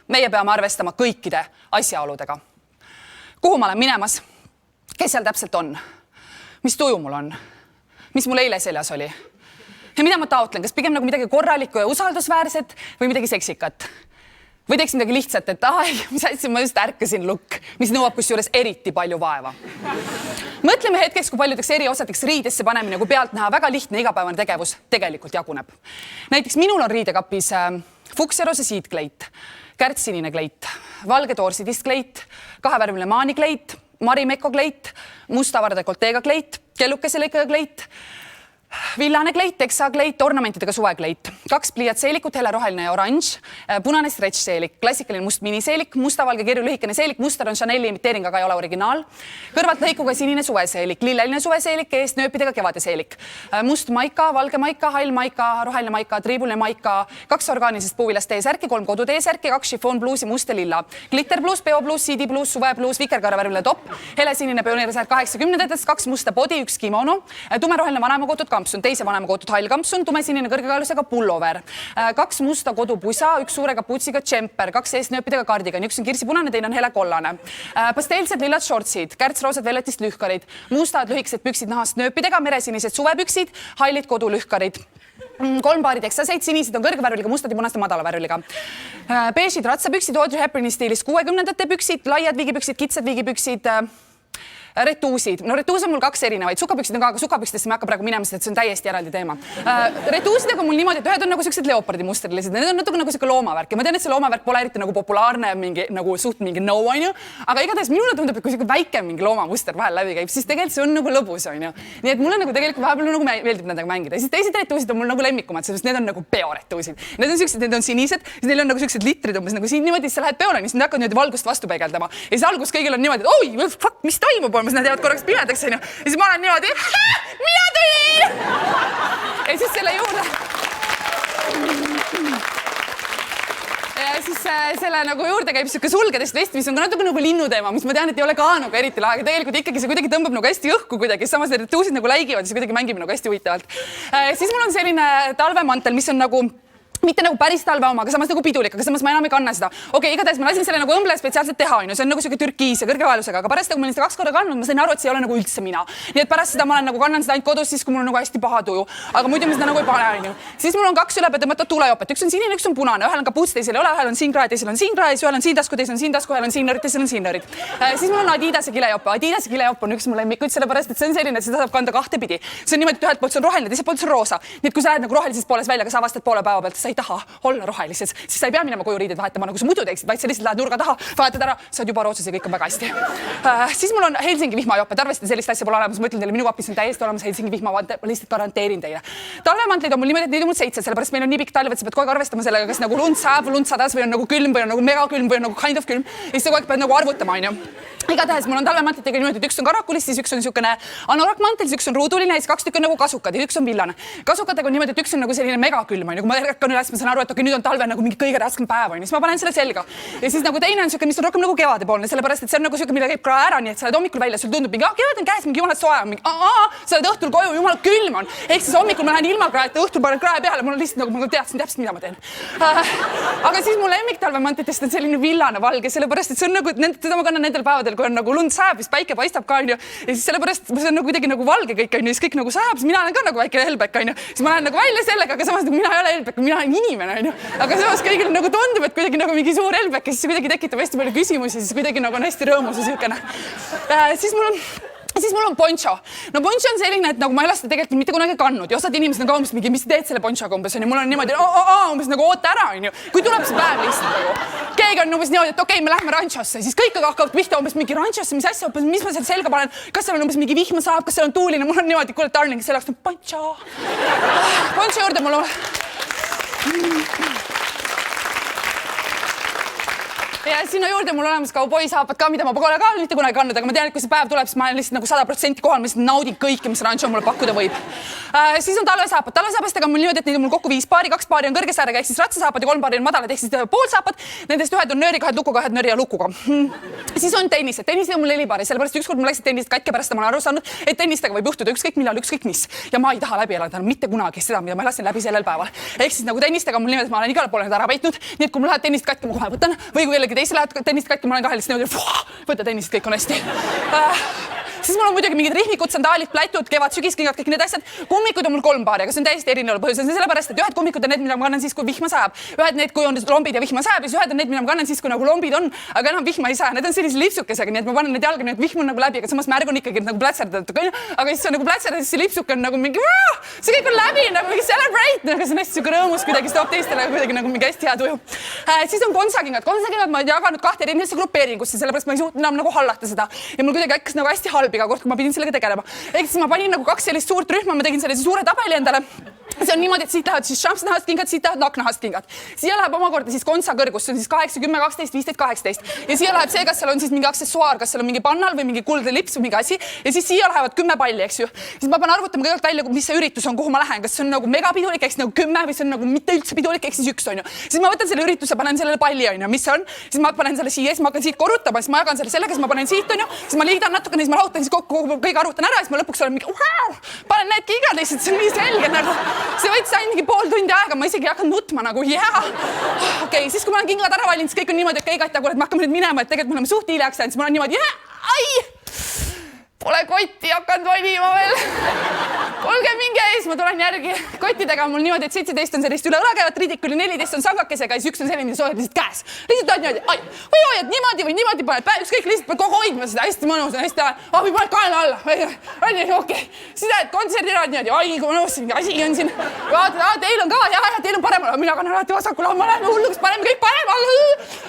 meie peame arvestama kõikide asjaoludega. Kuhu ma olen minemas? Kes seal täpselt on? Mis tuju mul on? Mis mul eile seljas oli? Ja mida ma taotlen? Kas pigem nagu midagi korralikku ja usaldusväärset või midagi seksikat? Või teeks midagi lihtsalt, et mis asja, ma just ärkasin lukk, mis nõuab kusjuures eriti palju vaeva. Mõtleme hetkeks, kui paljudeks eri osadeks riidesse panemine, kui pealt näha väga lihtne igapäevane tegevus tegelikult jaguneb. Näiteks minul on riidekapis fukserose siidkleit, kärtsinine kleit, valge toorsidist kleit, 2värviline maanikleit, marimekko kleit, musta vardekolteega kleit, kellukese lõikaga kleit, villane kleit, teksakleit, ornamentidega suvekleit, 2 pliiatseelikut, heleroheline ja oranž, punane stretch-seelik, klassikaline must miniseelik, mustavalge kirju lühikene seelik, muster on Chaneli imiteering, aga ei ole originaal, kõrvalt lõikuga sinine suveseelik, lilleline suveseelik, eest nööpidega kevadeseelik, must maika, valge maika, hall maika, roheline maika, triibuline maika, 2 orgaanisest puuvilast teesärki, 3 koduteesärki, 2 šifoonbluusi, must ja lilla, glitterbluus, peobluus, CD-bluus, suvebluus, vikerkaarevärviline topp, helesinine pioneerisäärt 80-ndatest, 2 musta body, 1 kimono, tumeroheline vanemakotud kampsun, teise vanema koodud hall kampsun, tumesiline kõrgekaalusega pullover, 2 musta kodupusa, 1 suure kaputsiga džemper, 2 eesnööpidega kardigan, 1 on kirsipunane, teine on helekollane, pasteelsed lillad shortsid, kärtsroosad velletist lühkarid, mustad lühikesed püksid nahast nööpidega, meresinised suvepüksid, hallid kodulühkarid, 3 paari teksaseid, sinised on kõrgvärviliga, mustad ja punaste madalavärviliga, beežid ratsapüksid, Audrey Hepburni stiilis 60-ndate püksid, laiad viigipüksid, kitsad viigipüksid, retuusid. No retuus on mul 2 erinevaid. Sukapüksid on ka, aga sukapükstesse me hakka praegu minema, sest see on täiesti eraldi teema. Retuusidega on mul niimoodi, et ühed on nagu sellised leopardi musterlised. Need on natuke nagu selline loomavärk. Ja ma tean, et see loomavärk pole eriti nagu populaarne, mingi nagu suht mingi no, on ju. Aga igatahes minule tundub, et kui selline väike mingi loomamuster vahel läbi käib, siis tegelikult see on nagu lõbus, on ju. Nii et mulle nagu tegelikult vahepeal nagu meeldib nendega mängida. Ja siis teised retuusid on mul nagu lemmikumad, sest need on nagu peoretuusid. Need on sellised, need on sinised, siis neil on nagu sellised litrid umbes nagu siin niimoodi, siis sa lähed peole, siis nad hakkavad niimoodi valgust vastu peegeldama. Ja siis algus kõigil on niimoodi, et oi, fuck, mis toimub, nad jäävad korraks pimedaks, on ju. Ja siis ma olen niimoodi, mina tulin! Ja siis selle juurde... Ja siis selle nagu juurde käib siuke sulgedest vest, mis on ka natuke nagu linnuteema, mis ma tean, et ei ole ka nagu eriti lahe, aga tegelikult ikkagi see kuidagi tõmbab nagu hästi õhku kuidagi, samas need tuusid nagu läigivad ja siis kuidagi mängime nagu hästi huvitavalt. Siis mul on selline talvemantel, mis on nagu mitte nagu päris talve oma, aga samas nagu pidulik, aga samas ma enam ei kanna seda. Okei, igatahes ma lasin selle nagu õmble spetsiaalselt teha, see on nagu siuke türkiis ja kõrgevaelusega, aga pärast kui ma olin seda 2 korda kandnud, ma sain aru, et see ei ole nagu üldse mina. Nii et pärast seda ma olen nagu kannan seda ainult kodus, siis kui mul on nagu hästi paha tuju, aga muidu ma seda nagu ei pane, onju. Siis mul on 2 ülepea tõmmatud tulejopet, üks on sinine, üks on punane, ühel on kapuuts, teisel ei ole, ühel on siin kraad, teisel on siin kraad, ühel on siin tasku, teisel on siin tasku, ühel on siin nörid, teisel on siin nörid. Siis mul on Adidase kilejope. Adidase kilejope on üks mu lemmikuid, sellepärast et see on selline, et seda saab kanda 2 pidi. See on niimoodi, et ühelt poolt see on roheline, teiselt poolt see on roosa. Nii et kui sa lähed nagu rohelisest pooles välja, aga sa avastad poole päeva pealt, sa ei taha olla rohelises, siis sa ei pea minema koju riided vahetama, nagu sa muidu teeksid, vaid sa lihtsalt lähed nurga taha, vahetad ära, sa oled juba rootsus ja kõik on väga hästi. Siis mul on Helsingi vihmajoped, arvestades sellist asja pole olemas, ma ütlen teile, minu kapis on täiesti olemas Helsingi vihmavante, ma lihtsalt garanteerin teile. Talvemantlid on mul niimoodi, et neid on mul 7, sellepärast meil on nii pikk talv, et sa pead kogu aeg arvestama sellega, kas nagu lund saab, lund sadas või on nagu külm või on nagu megakülm või on nagu kind of külm. Ja siis sa kogu aeg pead nagu arvutama, onju. Igatahes mul on talvemantlitega niimoodi, et üks on karakulis, siis üks on niisugune anorakmantel, siis üks on ruuduline ja siis 2 tükki on nagu kasukad ja üks on villane. Kasukatega on niimoodi, et üks on nagu selline megakülm, onju. Kui ma ärkan üles, ma saan aru, et okei, nüüd on talve nagu mingi kõige raskem päev, onju. Siis ma panen selle selga. Ja siis nagu teine on niisugune, mis on rohkem nagu kevadepoolne, sellepärast et see on nagu niisugune, mida käib krae ära, nii et sa oled hommikul välja, sul tundub mingi, kevad on käes, mingi jumala soe on, mingi sa oled õhtul koju, jumala külm on. Ehk siis hommikul ma lähen ilma kraeta, õhtul panen krae peale, mul on lihtsalt nagu ma teadsin täpselt, mida ma teen. Aga siis mu lemmiktalvemantlitest on selline villane valge, sellepärast et see on nagu seda ma kannan nendel päevadel, kui on nagu lund sajab, siis päike paistab ka onju. Ja siis sellepärast see on nagu kuidagi nagu valge kõik onju, siis kõik nagu sajab, siis mina olen ka nagu väike helbek onju. Siis ma lähen nagu välja sellega, aga samas nagu mina ei ole helbek, mina olen inimene onju. Aga samas kõigil nagu tundub, et kuidagi nagu mingi suur helbek ja siis see kuidagi tekitab hästi palju küsimusi, siis kuidagi nagu on hästi rõõmus ja siukene. Siis mul on poncho. No poncho on selline, et nagu ma ei ole seda tegelikult mitte kunagi kandnud ja osad inimesed on ka umbes mingi, mis sa teed selle ponchoga umbes onju. Mul on niimoodi, umbes nagu oota ära onju. Kui tuleb see päev lihtsalt nagu. Keegi on umbes niimoodi, et okei, me lähme ranchosse, siis kõik hakkavad pihta umbes mingi ranchosse, mis asja, mis ma seal selga panen, kas seal on umbes mingi vihma saab, kas seal on tuuline, mul on niimoodi, kuule darling, selleks on poncho. Poncho juurde mul on... Ja sinna juurde mul olemas kauboisaapad ka, mida ma pole ka mitte kunagi kandnud, aga ma tean, et kui see päev tuleb, siis ma olen lihtsalt nagu 100% kohal, ma lihtsalt naudin kõike, mis rancho mulle pakkuda võib. Siis on talvesaapad. Talvesaapastega on mul niimoodi, et neid on mul kokku 5 paari, 2 paari on kõrgesäärega, ehk siis ratsasaapad ja 3 paari on madalad, ehk siis poolsaapad. Nendest ühed on nööriga, 2 lukuga, 2 nööri ja lukuga. Siis on tennised. Tennised on mul 4 paari, sellepärast ükskord mul läksid tennised katki, pärast ma olen aru saanud, et tennistega võib juhtuda ükskõik millal, ükskõik mis. Ja ma ei taha läbi elada mitte kunagi seda, mida ma elasin läbi sellel päeval. Ehk siis nagu tennistega mul niimoodi, et ma olen igale poole ära peitnud, nii et kui mul läheb tennist katki, ma kohe võtan või kui kellelgi teisel läheb tennist katki, ma olen kahel niimoodi, võta tennised, kõik on hästi. Siis mul on muidugi mingid rihmikud, sandaalid, plätud, kevad, sügiskingad, kõik need asjad. Kummikud on mul 3 paari, aga see on täiesti erinev põhjus. See on sellepärast, et ühed kummikud on need, mida ma kannan siis, kui vihma sajab. Ühed need, kui on lombid ja vihma sajab, ja ühed on need, mida ma kannan siis, kui nagu lombid on, aga enam vihma ei saja. Need on sellise lipsukesega, nii et ma panen need jalga, nii et vihm on nagu läbi, aga samas ma ärgun ikkagi nagu plätserdada. Aga siis see on nagu plätserdada, siis see lipsuk on nagu mingi, see kõik on läbi, nagu mingi celebrate, nagu see on hästi siuke rõõmus, kuidagi stop teistele, kuidagi nagu mingi hästi hea tuju. Siis on konsakingad. Konsakingad ma olen jaganud 2 erinevasse grupeeringusse, sellepärast ma ei suutnud enam nagu hallata seda. Ja mul kuidagi hakkas nagu hästi halb iga kord, kui ma pidin sellega tegelema. Ehk siis ma panin nagu 2 sellist suurt rühma, ma tegin sellise suure tabeli endale. See on niimoodi, et siit lähevad siis šampsnahast kingad, siit lähevad naknahast kingad. Siia läheb omakorda siis konsa kõrgus, see on siis 8, 10, 12, 15, 18. Ja siia läheb see, kas seal on siis mingi aksessuaar, kas seal on mingi pannal või mingi kuldne lips või mingi asi. Ja siis siia lähevad 10 palli, eks ju. Siis ma pean arvutama kõigepealt välja, mis see üritus on, kuhu ma lähen, kas see on nagu megapidulik, eks nagu 10 või see on nagu mitte üldse pidulik, eks siis 1 on ju. Siis ma võtan selle ürituse, panen sellele palli on ju, mis see on. Siis ma panen selle siia, siis ma hakkan siit korrutama, siis ma jagan selle sellega, siis ma panen siit on ju. Siis ma liidan natukene, siis ma lahutan siis kokku, kõik arvutan ära, siis ma lõpuks olen mingi panen need kingad lihtsalt, see on nii selge nagu. See võttis ainult mingi pool tundi aega, ma isegi ei hakanud nutma nagu Okei, siis kui ma olen kingad ära valinud, siis kõik on niimoodi, et Katja, kuule, et me hakkame nüüd minema, et tegelikult me oleme suht hiljaks jäänud, siis ma olen niimoodi, pole kotti hakanud valima veel. Olge minge ees, ma tulen järgi. Kottidega on mul niimoodi, et 17 on sellist üle õla käivat ridikuli, 14 on sangakesega ja siis 1 on selline, mida sa hoiad lihtsalt käes. Lihtsalt oled niimoodi, või hoiad niimoodi või niimoodi paned päev, ükskõik lihtsalt pead kogu hoidma seda hästi mõnus, hästi või paned kaela alla. Okei. Siis lähed kontserdi ära niimoodi, kui mõnus, mingi asi on siin. Vaatad, teil on ka, teil on paremal, mina kannan alati vasakule, ma lähme hulluks, paneme kõik paremal.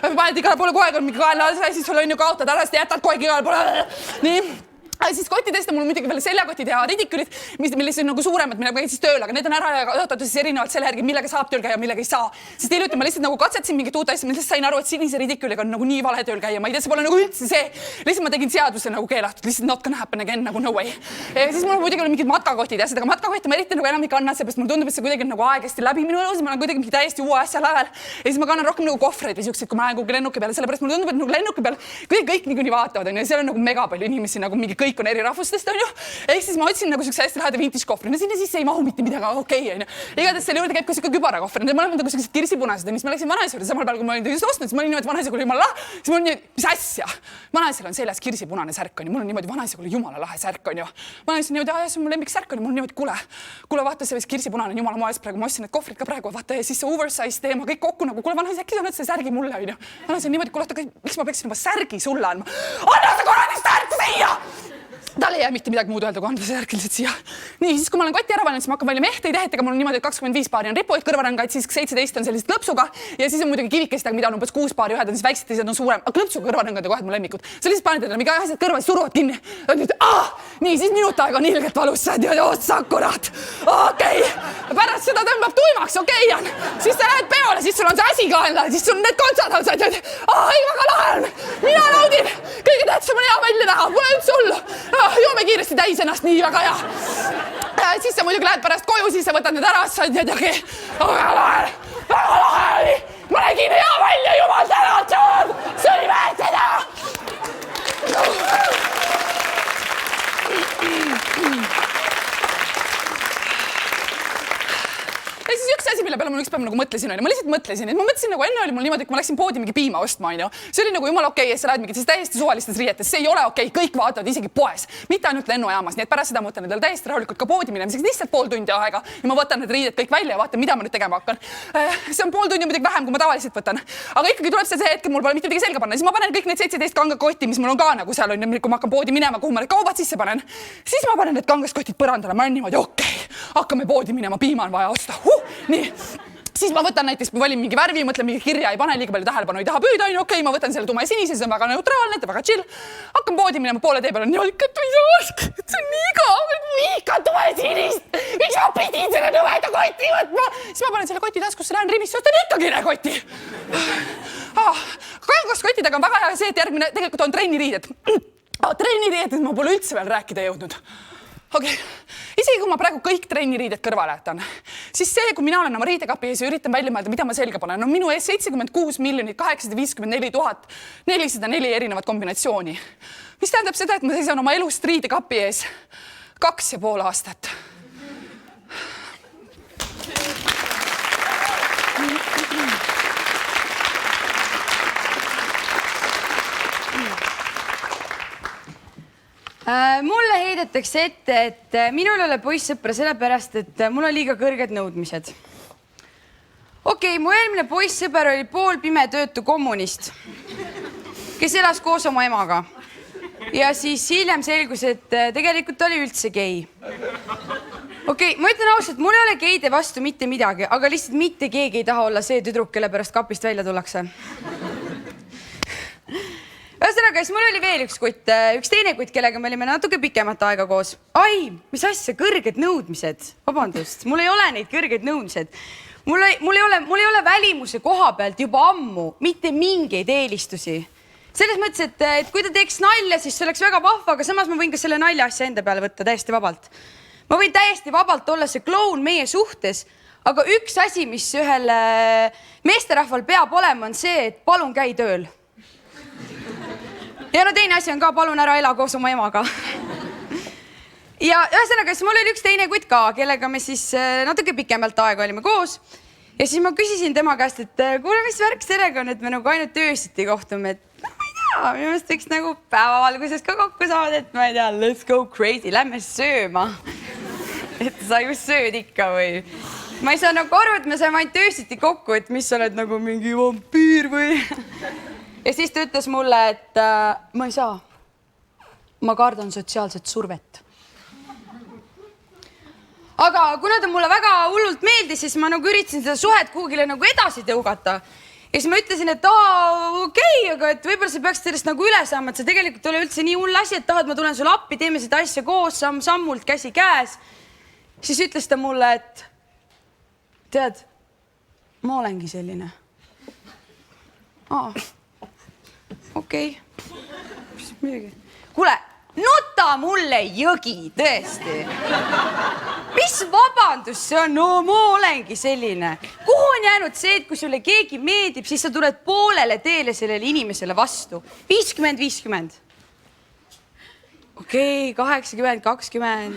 Paned igale poole kohe, kui on mingi kaela alla, siis sul on ju kaotad ära, siis jätad kohe igale poole. Nii. Siis kottidest on mul muidugi veel seljakotid ja ridikülid, milles on nagu suuremad, millega käin siis tööl, aga need on ära jaotatud siis erinevalt selle järgi, millega saab tööl käia, millega ei saa. Sest hiljuti ma lihtsalt nagu katsetsin mingit uut asja, millest sain aru, et sinise ridiküliga on nagu nii vale tööl käia. Ma ei tea, see pole nagu üldse see. Lihtsalt ma tegin seaduse nagu keelatud, lihtsalt not gonna happen again, nagu no way. Ja siis mul muidugi oli mingid matkakotid ja seda matkakotti ma eriti nagu enam ei kanna, seepärast mulle tundub, et see kuidagi nagu aegasti läbi minu elus, ma olen kuidagi mingi täiesti uue asja lävel. Ja siis ma kannan rohkem nagu kohvreid või siukseid, kui ma lähen kuhugi lennuki peale, sellepärast mulle tundub, et nagu lennuki peal kõik niikuinii vaatavad, ja seal on nagu mega palju inimesi, nagu mingi kõik on eri rahvustest, on ju. Ehk siis ma otsin nagu siukse hästi laheda vintage kohvri. No sinna sisse ei mahu mitte midagi, okei, on ju. Igatahes selle juurde käib ka siuke kübarakohver. Need mõlemad nagu siuksed kirsipunased, mis ma läksin vanaisa juurde samal päeval, kui ma olin just ostnud, siis ma olin niimoodi vanaisa kuule jumala lahe. Siis mul on nii, mis asja? Vanaisal on seljas kirsipunane särk, on ju. Mul on niimoodi vanaisa kuule jumala lahe särk, on ju. Vanaisa niimoodi, see on mu lemmik särk, on ju. Mul on niimoodi, kuule, vaata see kirsipunane jumala moes praegu. Ma ostsin need kohvrid ka praegu, vaata ja siis see oversize teema kõik kokku nagu, kuule vanaisa, äkki sa annad selle särgi mulle, on ju. Vanaisa on niimoodi, kuule, miks ma peaksin juba särgi sulle andma? Anna see korraldist särk siia! Tal ei jää mitte midagi muud öelda, kui anda see särk lihtsalt siia. Nii, siis kui ma olen kotti ära valinud, siis ma hakkan välja mehteid ehetega. Mul on niimoodi, et 25 paari on ripuid, kõrvarangaid, siis 17 on sellised klõpsuga ja siis on muidugi kivikestega, mida on umbes 6 paari, ühed on siis väiksed, teised on suurem. Aga klõpsuga kõrvarangad on kohed mu lemmikud. Sellised paanid on mingi asjad kõrvad suruvad kinni. Nii, siis minut aega on ilgelt valus. Otsakurat. Okei. Pärast seda tõmbab tuimaks, okei on. Siis sa lähed peole, siis sul on see asi ka endale, siis sul on need kontsad on said. Ai, väga lahe on. Mina naudin. Kõige tähtsam on hea välja näha. Pole üldse hullu. Joome kiiresti täis ennast, nii väga hea. Siis sa muidugi lähed pärast koju, siis sa võtad need ära, saad midagi. Väga lahe oli. Ma nägin hea välja, jumal tänatud. See oli väärt seda. Ja siis üks asi, mille peale ma üks päev nagu mõtlesin, ma lihtsalt mõtlesin, et ma mõtlesin nagu enne oli mul niimoodi, kui ma läksin poodi mingi piima ostma, on ju. See oli nagu jumala okei, ja sa lähed mingites täiesti suvalistes riietes. See ei ole okei, kõik vaatavad isegi poes, mitte ainult lennujaamas. Nii et pärast seda ma võtan endale täiesti rahulikult ka poodi minemiseks lihtsalt pool tundi aega ja ma võtan need riided kõik välja ja vaatan, mida ma nüüd tegema hakkan. See on pool tundi midagi vähem, kui ma tavaliselt võtan. Aga ikkagi tuleb see hetk, mul pole mitte midagi selga panna. Siis ma panen kõik need 17 kangakotti, mis mul on ka nagu seal on, kui ma hakkan poodi minema, kuhu ma need kaubad sisse panen. Siis ma panen need kangaskotid põrandale, ma olen niimoodi okei. Hakkame poodi minema, piima on vaja osta. Nii. Siis ma võtan näiteks, valin mingi värvi, mõtlen mingi kirja, ei pane liiga palju tähelepanu, ei taha püüda, on ju, okei, ma võtan selle tume sinise, see on väga neutraalne, väga chill. Hakkan poodi minema poole tee peale, on nii ikka see on nii ka tume sinist. Miks ma pidin selle nõmeda koti võtma? Siis ma panen selle koti taskusse, lähen Rimisse, ostan ikkagi koti. Kangaskotidega on väga hea see, et järgmine tegelikult on trenniriided. Trenniriided ma pole üldse veel rääkida jõudnud. Okei. Isegi kui ma praegu kõik trenniriided kõrvale jätan, siis see, kui mina olen oma riidekapi ees ja üritan välja mõelda, mida ma selga panen, on minu ees 76 854 404 erinevat kombinatsiooni. Mis tähendab seda, et ma seisan oma elust riidekapi ees 2,5 aastat. Mulle heidetakse ette, et minul ei ole poissõpra sellepärast, et mul on liiga kõrged nõudmised. Okei, mu eelmine poissõber oli poolpime töötu kommunist, kes elas koos oma emaga. Ja siis hiljem selgus, et tegelikult oli üldse gei. Okei, ma ütlen ausalt, mul ei ole geide vastu mitte midagi, aga lihtsalt mitte keegi ei taha olla see tüdruk, kelle pärast kapist välja tullakse. Ühesõnaga, siis mul oli veel üks teine kutt, kellega me olime natuke pikemat aega koos. Ai, mis asja, kõrged nõudmised. Vabandust, mul ei ole neid kõrged nõudmised. Mul ei ole välimuse koha pealt juba ammu mitte mingeid eelistusi. Selles mõttes, et kui ta teeks nalja, siis see oleks väga vahva, aga samas ma võin ka selle nalja asja enda peale võtta täiesti vabalt. Ma võin täiesti vabalt olla see kloun meie suhtes, aga üks asi, mis ühel meesterahval peab olema, on see, et palun käi tööl. Ja no teine asi on ka, palun ära ela koos oma emaga. Ja ühesõnaga, siis mul oli üks teine kutt ka, kellega me siis natuke pikemalt aega olime koos. Ja siis ma küsisin tema käest, et kuule, mis värk sellega on, et me nagu ainult öösiti kohtume, et ma ei tea, minu meelest võiks nagu päevavalguses ka kokku saada, et ma ei tea, let's go crazy, lähme sööma. Et sa ju sööd ikka või? Ma ei saa nagu aru, et me saime ainult öösiti kokku, et mis sa oled nagu mingi vampiir või? Ja siis ta ütles mulle, et ma ei saa. Ma kardan sotsiaalset survet. Aga kuna ta mulle väga hullult meeldis, siis ma nagu üritasin seda suhet kuhugile nagu edasi tõugata. Ja siis ma ütlesin, et okei, aga et võib-olla sa peaks sellest nagu üle saama, et see tegelikult ei ole üldse nii hull asi, et tahad, ma tulen sulle appi, teeme seda asja koos, samm-sammult, käsi käes. Siis ütles ta mulle, et tead, ma olengi selline. Okei. Kuule, nuta mulle jõgi, tõesti. Mis vabandus see on? No ma olengi selline. Kuhu on jäänud see, et kui sulle keegi meeldib, siis sa tuled poolele teele sellele inimesele vastu? 50-50. okei, 80, 20.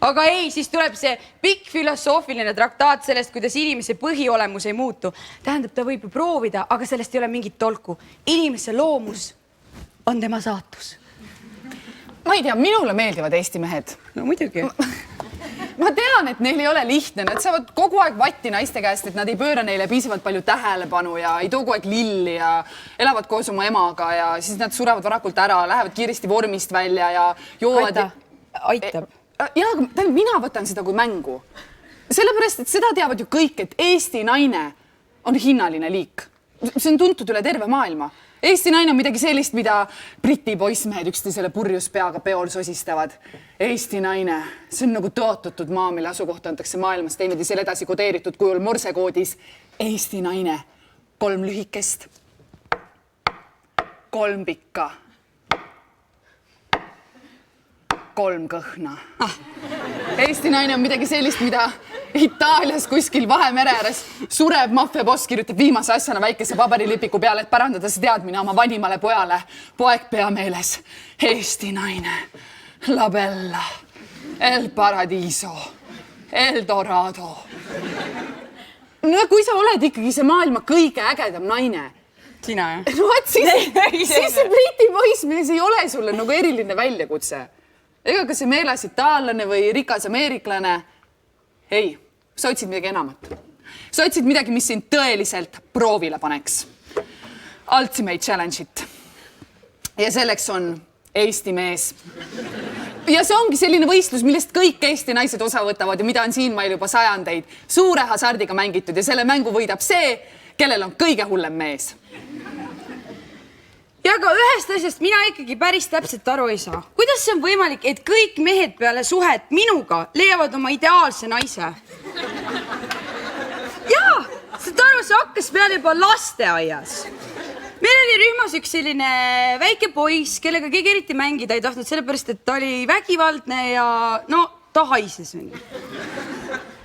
Aga ei, siis tuleb see pikk filosoofiline traktaat sellest, kuidas inimese põhiolemus ei muutu. Tähendab, ta võib ju proovida, aga sellest ei ole mingit tolku. Inimese loomus on tema saatus. Ma ei tea, minule meeldivad Eesti mehed. No muidugi. Ma tean, et neil ei ole lihtne, nad saavad kogu aeg vatti naiste käest, et nad ei pööra neile piisavalt palju tähelepanu ja ei too kogu aeg lilli ja elavad koos oma emaga ja siis nad surevad varakult ära, lähevad kiiresti vormist välja ja joovad. Aitab. Ja, aga mina võtan seda kui mängu. Sellepärast, et seda teavad ju kõik, et Eesti naine on hinnaline liik. See on tuntud üle terve maailma. Eesti naine on midagi sellist, mida Briti poissmehed üksteisele purjus peaga peol sosistavad. Eesti naine, see on nagu tõotatud maa, mille asukohta antakse maailmas teinud ja selle edasi kodeeritud kujul morsekoodis. Eesti naine, 3 lühikest, 3 pikka, 3 kõhna. Eesti naine on midagi sellist, mida Itaalias kuskil Vahemere ääres sureb maffiaboss, kirjutab viimase asjana väikese paberilipiku peale, et parandada see teadmine oma vanimale pojale. Poeg peameeles. Eesti naine. La Bella. El Paradiso. El Dorado. No kui sa oled ikkagi see maailma kõige ägedam naine. Sina, jah? No, siis see Briti poissmees ei ole sulle nagu eriline väljakutse. Ega ka see meeles itaallane või rikas ameeriklane. Ei, sa otsid midagi enamat. Sa otsid midagi, mis sind tõeliselt proovile paneks. Ultimate Challenge'it. Ja selleks on Eesti mees. Ja see ongi selline võistlus, millest kõik Eesti naised osa võtavad ja mida on siin meil juba sajandeid suure hasardiga mängitud ja selle mängu võidab see, kellel on kõige hullem mees. Ja aga ühest asjast mina ikkagi päris täpselt aru ei saa. Kuidas see on võimalik, et kõik mehed peale suhet minuga leiavad oma ideaalse naise? Jaa, saad aru, see hakkas peale juba lasteaias. Meil oli rühmas üks selline väike poiss, kellega keegi eriti mängida ei tahtnud, sellepärast, et ta oli vägivaldne ja no, ta haises.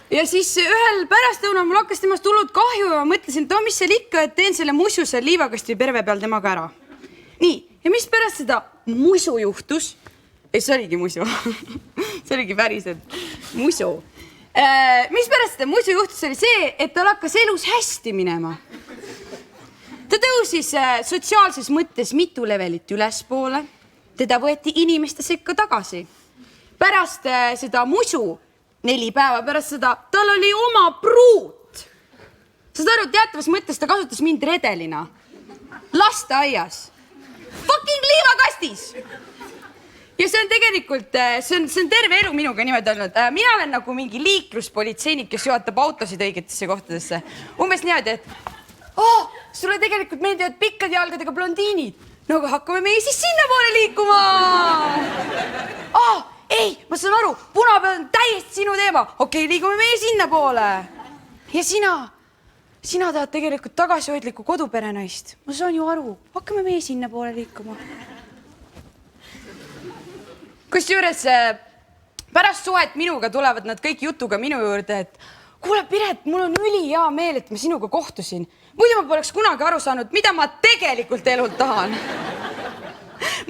Ja siis ühel pärastlõunal mul hakkas temast hullult kahju ja mõtlesin, et mis seal ikka, et teen selle mususe liivakasti perve peal temaga ära. Nii, ja mis pärast seda musu juhtus? Ei, see oligi musu. See oligi päriselt musu. Mis pärast seda musu juhtus oli see, et tal hakkas elus hästi minema. Ta tõusis sotsiaalses mõttes mitu levelit ülespoole. Teda võeti inimeste sekka tagasi. Pärast seda musu, 4 päeva pärast seda, tal oli oma pruut. Saad aru, teatavas mõttes ta kasutas mind redelina. Lasteaias. Fucking liivakastis! Ja see on tegelikult, see on terve elu minuga niimoodi olnud. Mina olen nagu mingi liikluspolitseinik, kes juhatab autosid õigetesse kohtadesse. Umbes niimoodi, et sulle tegelikult meeldivad pikkade jalgadega blondiinid. No aga hakkame meie siis sinna poole liikuma. Ei, ma saan aru, punapeal on täiesti sinu teema. Okei, liigume meie sinna poole. Ja sina tahad tegelikult tagasihoidlikku koduperenaist. Ma saan ju aru. Hakkame meie sinna poole liikuma. Kusjuures pärast suhet minuga tulevad nad kõik jutuga minu juurde, et kuule, Piret, mul on ülihea meel, et ma sinuga kohtusin. Muidu ma poleks kunagi aru saanud, mida ma tegelikult elult tahan.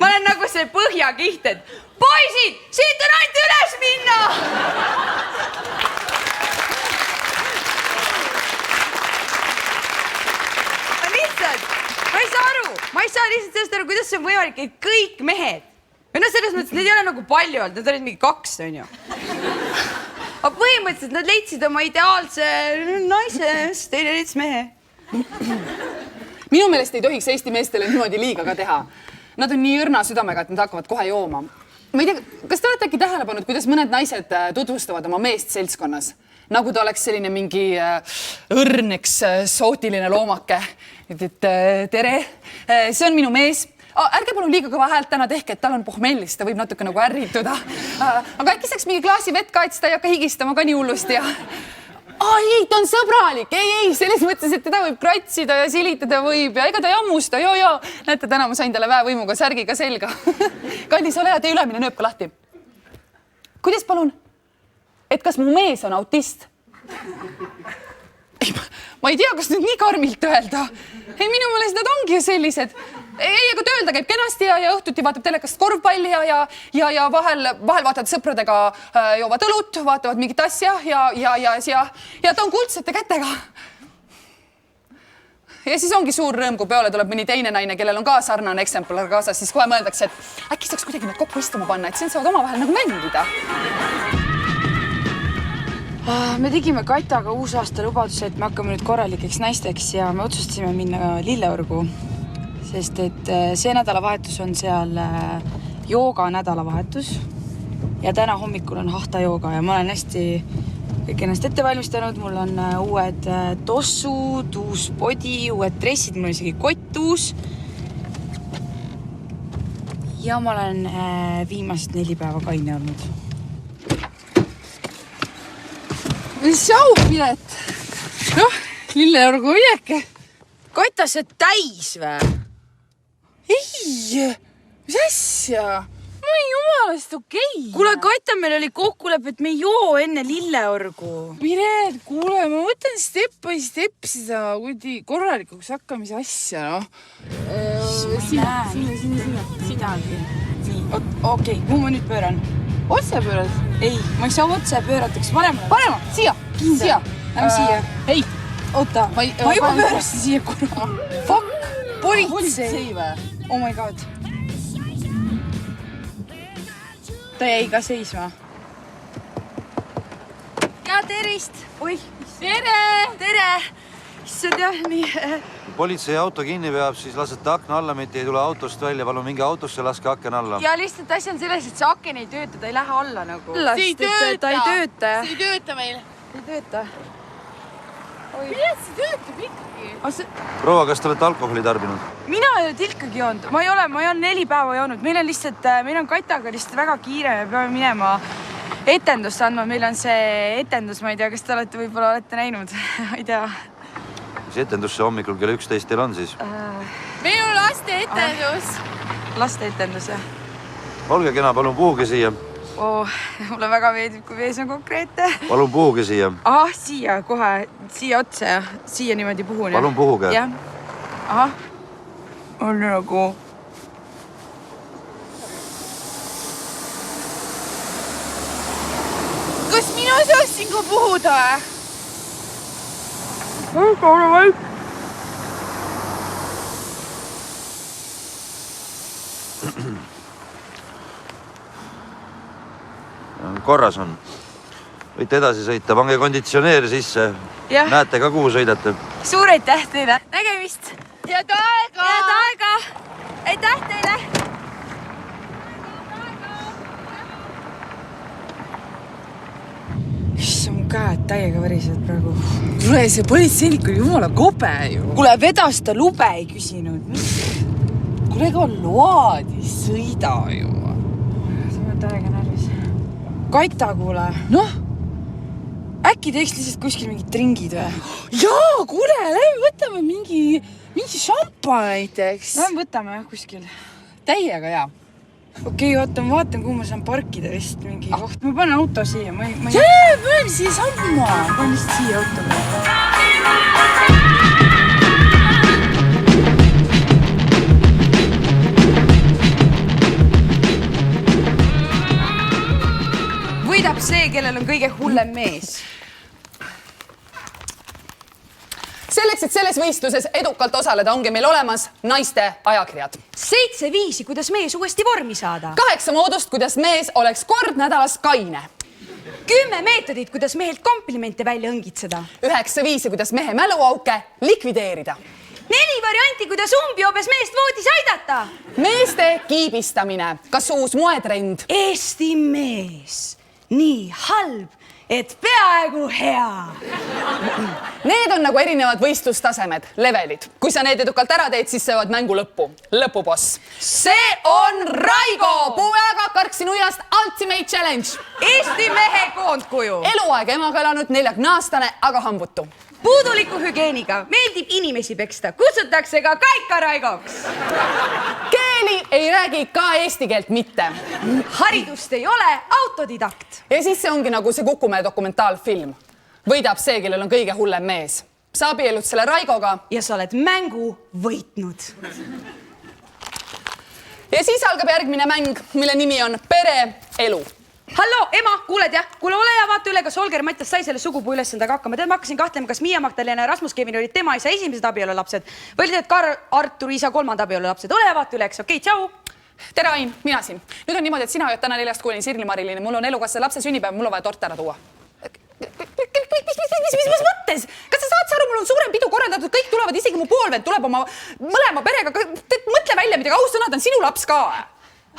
Ma olen nagu see põhjakiht, et poisid, siit on ainult üles minna! Ma ei saa lihtsalt sellest aru, kuidas see on võimalik, et kõik mehed, või no selles mõttes, need ei ole nagu palju olnud, nad olid mingi 2, on ju. Aga põhimõtteliselt nad leidsid oma ideaalse naise, teine leidis mehe. Minu meelest ei tohiks Eesti meestele niimoodi liiga ka teha. Nad on nii õrna südamega, et nad hakkavad kohe jooma. Ma ei tea, kas te olete äkki tähele pannud, kuidas mõned naised tutvustavad oma meest seltskonnas? Nagu ta oleks selline mingi õrneks sootiline loomake. Et tere, see on minu mees. Ärge palun liiga kõva häält täna tehke, et tal on pohmellis, ta võib natuke nagu ärrituda. Aga äkki saaks mingi klaasi vett kaitsta ja hakka higistama ka nii hullust ja... Ei, ta on sõbralik. Ei, selles mõttes, et teda võib kratsida ja silitada võib ja ega ta ei ammusta. Joo. Näete, täna ma sain talle väevõimuga särgiga selga. Kallis, ole hea, tee ülemine nööp ka lahti. Kuidas palun? Et kas mu mees on autist? Ma ei tea, kas nüüd nii karmilt öelda. Ei, minu meelest nad ongi ju sellised. Ei, aga tööl ta käib kenasti ja õhtuti vaatab telekast korvpalli ja vahel vaatavad sõpradega joovad õlut, vaatavad mingit asja ja ta on kuldsete kätega. Ja siis ongi suur rõõm, kui peole tuleb mõni teine naine, kellel on ka sarnane eksemplar kaasas, siis kohe mõeldakse, et äkki saaks kuidagi need kokku istuma panna, et siin saavad omavahel nagu mängida. Me tegime Kataga uusaasta lubaduse, et me hakkame nüüd korralikeks naisteks ja me otsustasime minna Lilleorgu. Sest et see nädalavahetus on seal jooga nädalavahetus ja täna hommikul on hahta jooga ja ma olen hästi kõik ennast ette valmistanud. Mul on uued tossud, uus body, uued dressid, mul on isegi kott uus. Ja ma olen viimased 4 päeva kaine olnud. Šaupilet! Noh, Lilleorgu viieke. Kata, see täis või? Ei, mis asja? Ma ei jumalast okei. Kuule, Kata, meil oli kokkulepe, et me ei joo enne Lilleorgu. Mire, kuule, ma mõtlen step by step seda korralikuks hakkamise asja, noh. Sina. Nii, okei, kuhu ma nüüd pööran? Otse pöörad? Ei, ma ei saa otse pöörataks. Parema, siia. Siia. Lähme siia. Ei. Oota, ma juba pöörasin siia korra. Fuck, politsei või? Oh my god. Ta jäi ka seisma. Ja tervist! Oi, tere! Issand jah, nii... Kui politsei auto kinni peab, siis lasete akna alla, mitte ei tule autost välja. Palun mingi autosse, laske aken alla. Ja lihtsalt asi on selles, et see aken ei tööta, ta ei lähe alla nagu. See ei tööta. Ta ei tööta. See ei tööta meil. Ei tööta. Milles see töötab ikkagi? Proua, kas te olete alkoholi tarbinud? Mina ei ole tilkagi joonud. Ma ei ole 4 päeva joonud. Meil on Kataga lihtsalt väga kiire. Me peame minema etendust andma. Meil on see etendus, ma ei tea, kas te võib-olla olete näinud. Ei tea. Mis etendus see hommikul kell 11 teil on siis? Meil on laste etendus. Laste etendus, jah. Olge kena, palun puhuge siia. Mulle väga meeldib, kui mees on konkreetne. Palun puhuge siia. Siia kohe, siia otse ja siia niimoodi puhun. Palun puhuge. Jah. Ahah. On nagu... Kas mina saaksin ka puhuda? Korras on. Võite edasi sõita, pange konditsioneer sisse. Jah. Näete ka, kuhu sõidate. Suur aitäh teile. Nägemist. Head aega! Head aega! Aitäh teile! Issand, mu käed täiega värisevad praegu. Kuule, see politseinik oli jumala kobe ju. Kuule, vedas ta lube ei küsinud. Kuule, ega load ei sõida ju. Sa oled täiega närvis. Kata, kuule. Noh? Äkki teeks lihtsalt kuskil mingid ringid või? Jaa, kuule, lähme võtame mingi šampa näiteks. Lähme võtame jah kuskil. Täiega hea. Okei, oota, ma vaatan, kuhu ma saan parkida vist mingi koht. Ma panen auto siia. Panen siia samma. Ma panen vist siia auto. Võidab see, kellel on kõige hullem mees. Selleks, et selles võistluses edukalt osaleda, ongi meil olemas naiste ajakirjad. 7 viisi, kuidas mees uuesti vormi saada. 8 moodust, kuidas mees oleks kord nädalas kaine. 10 meetodit, kuidas mehelt komplimente välja õngitseda. 9 viisi, kuidas mehe mäluauke likvideerida. 4 varianti, kuidas umbjoobes meest voodis aidata. Meeste kiibistamine. Kas uus moetrend? Eesti mees. Nii halb, et peaaegu hea. Need on nagu erinevad võistlustasemed, levelid. Kui sa need edukalt ära teed, siis söövad mängu lõppu. Lõpuboss. See on Raigo! Puujaga karksinuiast Ultimate Challenge. Eesti mehe koondkuju. Eluaeg emaga elanud 40-aastane, aga hambutu. Puuduliku hügeeniga. Meeldib inimesi peksta. Kutsutakse ka Kaika Raigoks. Keeli ei räägi ka eesti keelt mitte. Haridust ei ole, autodidakt. Ja siis see ongi nagu see Kukumäe dokumentaalfilm. Võidab see, kellel on kõige hullem mees. Sa abiellud selle Raigoga. Ja sa oled mängu võitnud. ja siis algab järgmine mäng, mille nimi on pereelu. hallo, ema, kuuled jah? kuule, ole hea, vaata üle, kas Olger Mattias sai selle sugupuu ülesandega hakkama. Tead, ma hakkasin kahtlema, kas Miia Magdalena ja Rasmus Kevin olid tema isa esimesed abielulapsed või olid need Karl Arturi isa kolmanda abielulapsed. Ole hea, vaata üle, eks. Okei, tšau. Tere, Ain, mina siin. Nüüd on niimoodi, et sina ööd täna 4-6 Sirli Mariline. Mul on elukaaslase lapse sünnipäev, mul on vaja tort ära tuua. Mis mõttes? Kas sa saad aru, mul on suurem pidu korraldatud, kõik tulevad, isegi mu poolvend tuleb oma mõlema perega. Mõtle välja midagi, aussõnad on sinu laps ka.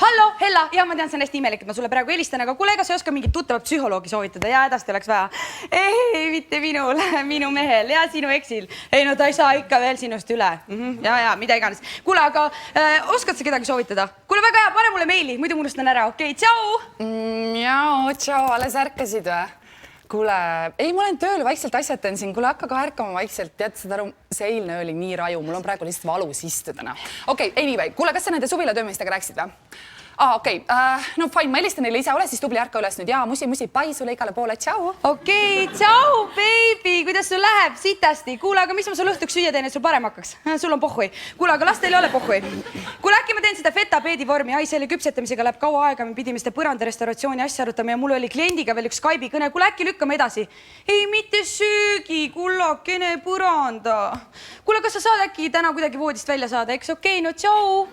hallo, Hella, ja ma tean, see on hästi imelik, et ma sulle praegu helistan, aga kuule, ega sa ei oska mingit tuttavat psühholoogi soovitada ja hädasti oleks vaja. Ei, mitte minul, minu mehel ja sinu eksil. Ei, no ta ei saa ikka veel sinust üle. Ja, mida iganes. Kuule, aga oskad sa kedagi soovitada? Kuule, väga hea, pane mulle meili, muidu ma unustan ära. Okei, tšau! Tšau, alles ärkasid või? Kuule, ei, ma olen tööl, vaikselt asjatan siin. Kuule, hakka ka ärkama vaikselt. Tead, seda aru, see eilne oli nii raju. Mul on praegu lihtsalt valus istuda. Okei, anyway. Kuule, kas sa nende suvila töömeestega rääkisid või? Okei. No fine, ma helistan neile ise. Ole siis tubli, ärka üles nüüd. Ja, musi, pai sulle igale poole. Tšau. Okei, tšau, baby. Kuidas sul läheb? Sitasti. Kuule, aga mis ma sul õhtuks süüa teen, et sul parem hakkaks? Sul on pohhui. Kuule, aga lastel ei ole pohhui. Kuule, äkki ma teen seda feta peedi vormi. Ai, selle küpsetamisega läheb kaua aega. Me pidime seda põranda restauratsiooni asja arutama ja mul oli kliendiga veel üks Skype'i kõne. Kuule, äkki lükkame edasi. Ei, mitte söögi, kullakene põranda. Kuule, kas sa saad äkki täna kuidagi voodist välja saada? Eks okei, no tšau.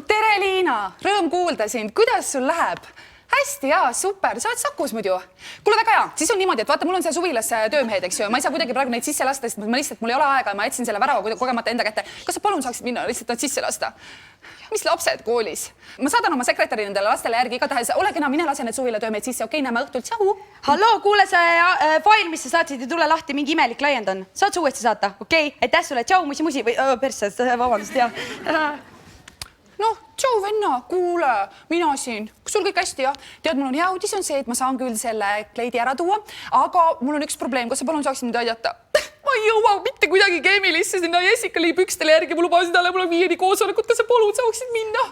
Tere, Liina! Rõõm kuulda sind. Kuidas sul läheb? Hästi, jaa, super. Sa oled Sakus muidu. Kuule, väga hea. Siis on niimoodi, et vaata, mul on seal suvilas töömehed, eks ju. Ma ei saa kuidagi praegu neid sisse lasta, sest mul ei ole aega ja ma jätsin selle värava kogemata enda kätte. Kas sa palun saaksid minna lihtsalt nad sisse lasta? Mis lapsed koolis? Ma saadan oma sekretäri nendele lastele järgi igatahes. Ole kena, mine lase need suvila töömehed sisse. Okei, näeme õhtul. Tšau! Hallo, kuule, see fail, mis sa saatsid, ei tule lahti, mingi imelik laiend on. Saad sa uuesti saata? Okei, aitäh sulle. Tšau, musi või persse, vabandust, jah. Noh, tšau venna, kuule, mina siin. Kas sul kõik hästi, jah? Tead, mul on hea uudis on see, et ma saan küll selle kleidi ära tuua, aga mul on üks probleem. Kas sa palun saaksid mind aidata? Ma ei jõua mitte kuidagi Keemilisse sinna Jessica Lee pükstele järgi. Mul lubasid talle, mul on 5 koosolekut. Kas sa palun saaksid minna?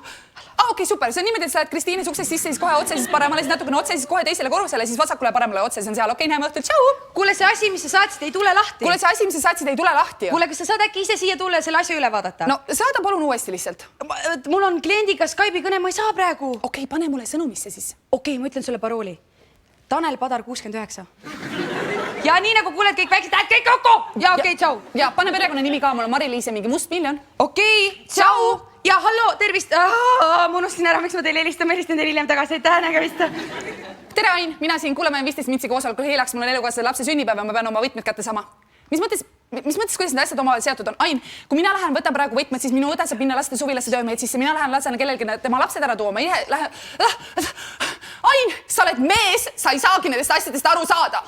Okei, super. See on niimoodi, et sa lähed Kristiine uksest sisse, siis kohe otse, siis paremale, siis natukene otse, siis kohe teisele korrusele, siis vasakule paremale otse. See on seal. Okei, näeme õhtul. Tšau! Kuule, see asi, mis sa saatsid, ei tule lahti. Kuule, see asi, mis sa saatsid, ei tule lahti. Kuule, kas sa saad äkki ise siia tulla ja selle asja üle vaadata? No, saada palun uuesti lihtsalt. Mul on kliendiga Skype'i kõne, ma ei saa praegu. Okei, pane mulle sõnumisse siis. Okei, ma ütlen sulle parooli. Tanel Padar 69. Ja nii nagu kuuled kõik väiksed hääd, kõik kokku. Ja okei, tšau. Ja pane perekonna nimi ka, mul on Mari-Liis ja mingi must miljon. Okei, tšau. Ja hallo, tervist. Ma unustasin ära, miks ma teile helistan teile hiljem tagasi. Aitäh, nägemist. Tere, Ain, mina siin. Kuule, ma olen 15 mintsi koosolekul heelaks. Mul on elukaaslase lapse sünnipäev ja ma pean oma võtmed kätte sama. Mis mõttes, kuidas need asjad omavahel seotud on? Ain, kui mina lähen, võtan praegu võtmed, siis minu õde saab minna laste suvilasse töömehed sisse. Mina lähen lasen kellelgi tema lapsed ära tuua. Ma ei lähe... Ain, sa oled mees, sa ei saagi nendest asjadest aru saada.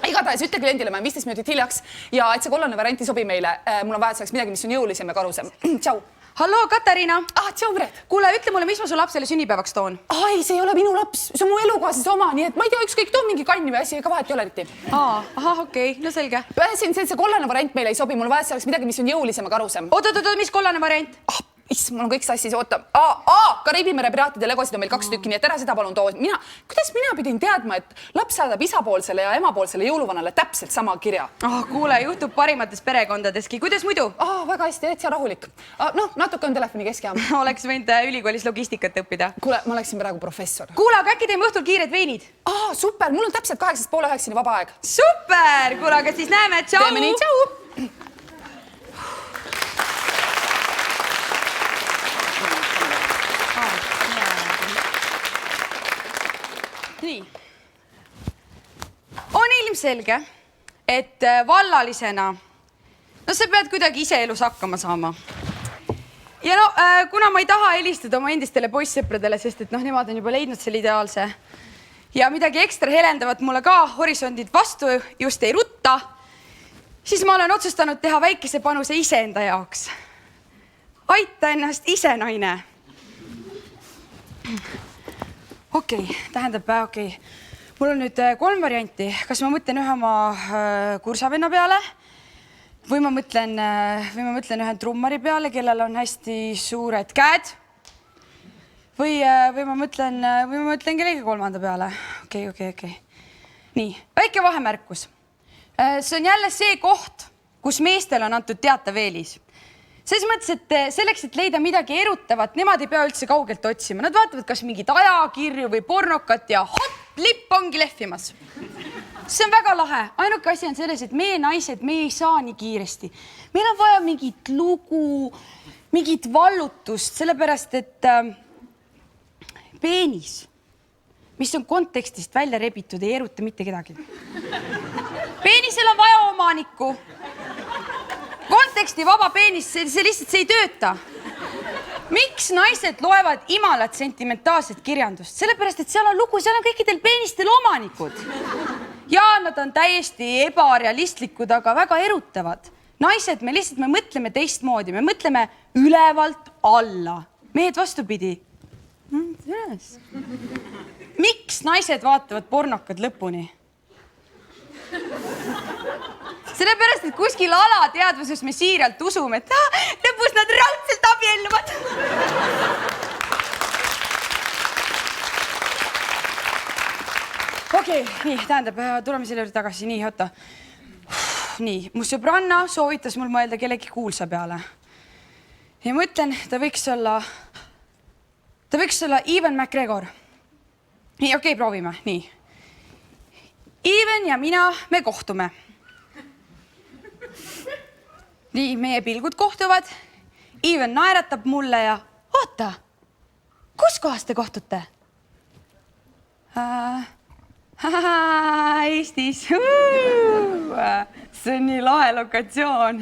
Igatahes ütle kliendile, ma olen 15 minutit hiljaks ja et see kollane variant ei sobi meile. Mul on vaja, et saaks midagi, mis on jõulisem ja karusem. Tšau. Hallo, Katariina. Tšau, Mret. Kuule, ütle mulle, mis ma su lapsele sünnipäevaks toon? Ai, see ei ole minu laps, see on mu elukaaslase oma, nii et ma ei tea, ükskõik, too mingi kanni või asi, ega vahet ei ole eriti. Ahah, okei, no selge. See kollane variant meile ei sobi, mul vaja, et see oleks midagi, mis on jõulisem ja karusem. Oot, mis kollane variant? Mul on kõik sassis, oota. Kariibi mere piraatide legosid on meil 2 tükki, nii et ära seda palun too. Kuidas mina pidin teadma, et laps saadab isapoolsele ja emapoolsele jõuluvanale täpselt sama kirja? Kuule, juhtub parimates perekondadeski. Kuidas muidu? Väga hästi, täitsa rahulik. Noh, natuke on telefoni keskjaam. Oleks võinud ülikoolis logistikat õppida. Kuule, ma oleksin praegu professor. Kuule, aga äkki teeme õhtul kiired veinid? Super, mul on täpselt 8:30 vaba aeg. Super, kuule, aga siis näeme, tšau! Teeme nii, tšau! Nii. On ilmselge, et vallalisena sa pead kuidagi ise elus hakkama saama. Ja kuna ma ei taha helistada oma endistele poissõpradele, sest et nemad on juba leidnud selle ideaalse ja midagi ekstra helendavat mulle ka horisondid vastu just ei rutta, siis ma olen otsustanud teha väikese panuse iseenda jaoks. Aita ennast ise, naine. Okei, tähendab, mul on nüüd 3 varianti. Kas ma mõtlen ühe oma kursavenna peale või ma mõtlen ühe trummari peale, kellel on hästi suured käed või ma mõtlen kellegi 3. peale. Okei. Nii, väike vahemärkus. See on jälle see koht, kus meestel on antud teatav eelis. selles mõttes, et selleks, et leida midagi erutavat, nemad ei pea üldse kaugelt otsima. Nad vaatavad kas mingit ajakirju või pornokat ja hot, lipp ongi lehvimas. See on väga lahe. Ainuke asi on selles, et meie naised, me ei saa nii kiiresti. Meil on vaja mingit lugu, mingit vallutust, sellepärast, et peenis, mis on kontekstist välja rebitud, ei eruta mitte kedagi. Peenisel on vaja omanikku. Konteksti vaba peenis, see lihtsalt see ei tööta. Miks naised loevad imalat sentimentaalset kirjandust? Sellepärast, et seal on lugu, seal on kõikidel peenistel omanikud. Ja nad on täiesti ebarealistlikud, aga väga erutavad. Naised, me mõtleme teistmoodi, me mõtleme ülevalt alla. Mehed vastupidi. Miks naised vaatavad pornokad lõpuni? Sellepärast, et kuskil alateadvuses me siiralt usume, et lõpus nad raudselt abielluvad. Okei, nii, tähendab, tuleme selle juurde tagasi. Nii, oota. Nii, mu sõbranna soovitas mul mõelda kellegi kuulsa peale. Ja mõtlen, ta võiks olla Ewan McGregor. Nii, okei, proovime. Nii. Ewan ja mina, me kohtume. Nii, meie pilgud kohtuvad. Ewan naeratab mulle ja oota, kus kohas te kohtute? Eestis. See on nii lahe lokatsioon.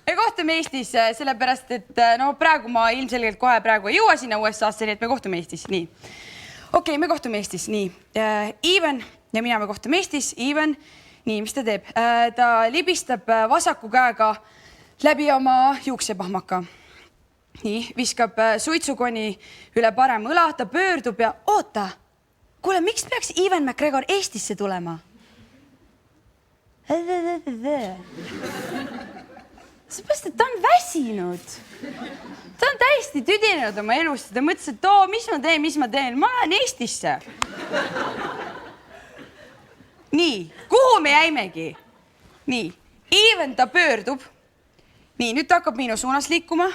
Me kohtume Eestis sellepärast, et praegu ma ilmselgelt kohe praegu ei jõua sinna USA-sse, nii et me kohtume Eestis. Nii. Okei, me kohtume Eestis. Nii. Ewan ja mina me kohtume Eestis. Ewan, nii, mis ta teeb? Ta libistab vasaku käega läbi oma juuksepahmaka. Nii, viskab suitsukoni üle parem õla, ta pöördub ja oota. Kuule, miks peaks Ewan McGregor Eestisse tulema? Seepärast, et ta on väsinud. Ta on täiesti tüdinenud oma elust. Ta mõtles, et mis ma teen? Ma lähen Eestisse. Nii, kuhu me jäimegi? Nii, Ewan ta pöördub. Nii, nüüd ta hakkab minu suunas liikuma.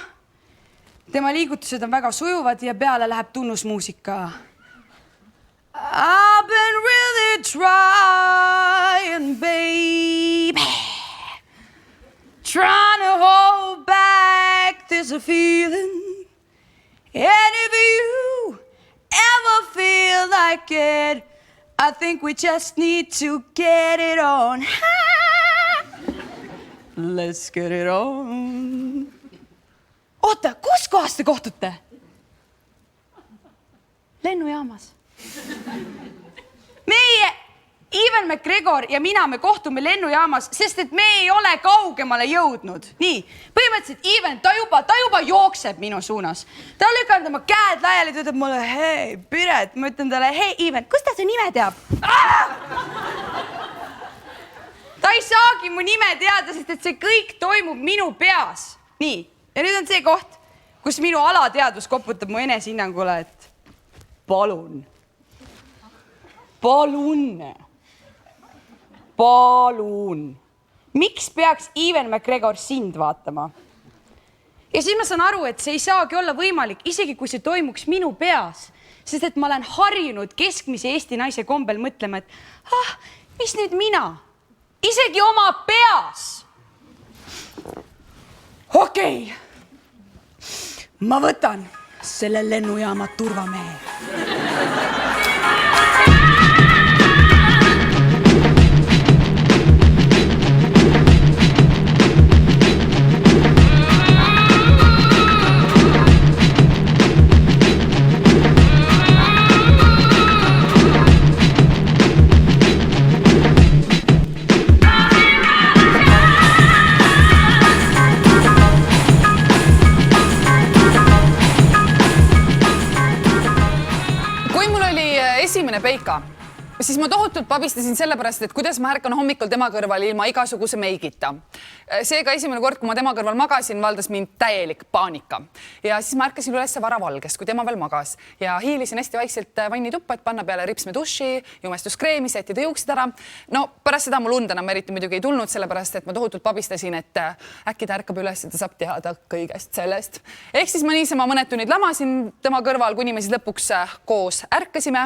Tema liigutused on väga sujuvad ja peale läheb tunnusmuusika. I've been really trying, baby. Trying to hold back this feeling. And if you ever feel like it, I think we just need to get it on. Let's get it on. Oota, kus kohas te kohtute? Lennujaamas. Meie, Ewan McGregor ja mina, me kohtume lennujaamas, sest et me ei ole kaugemale jõudnud. Nii, põhimõtteliselt Ewan, ta juba jookseb minu suunas. Ta on lükanud oma käed laiali, ta ütleb mulle, hei, Piret, ma ütlen talle, hei, Ewan, kus ta su nime teab? Ta ei saagi mu nime teada, sest et see kõik toimub minu peas. Nii, ja nüüd on see koht, kus minu alateadvus koputab mu enesehinnangule, et palun. Miks peaks Ewan McGregor sind vaatama? Ja siis ma saan aru, et see ei saagi olla võimalik, isegi kui see toimuks minu peas, sest et ma olen harjunud keskmise Eesti naise kombel mõtlema, et mis nüüd mina? Isegi oma peas. Okei. Ma võtan selle lennujaama turvamehe. Peika, siis ma tohutult pabistasin sellepärast, et kuidas ma ärkan hommikul tema kõrval ilma igasuguse meigita. Seega esimene kord, kui ma tema kõrval magasin, valdas mind täielik paanika. Ja siis ma ärkasin üles varavalgest, kui tema veel magas. Ja hiilisin hästi vaikselt vannituppa, et panna peale ripsme duši, jumestuskreemi, sättida juuksed ära. No pärast seda mul und enam eriti muidugi ei tulnud, sellepärast, et ma tohutult pabistasin, et äkki ta ärkab üles, et ta saab teada kõigest sellest. Ehk siis ma niisama mõned tunnid lamasin tema kõrval, kuni me siis lõpuks koos ärkasime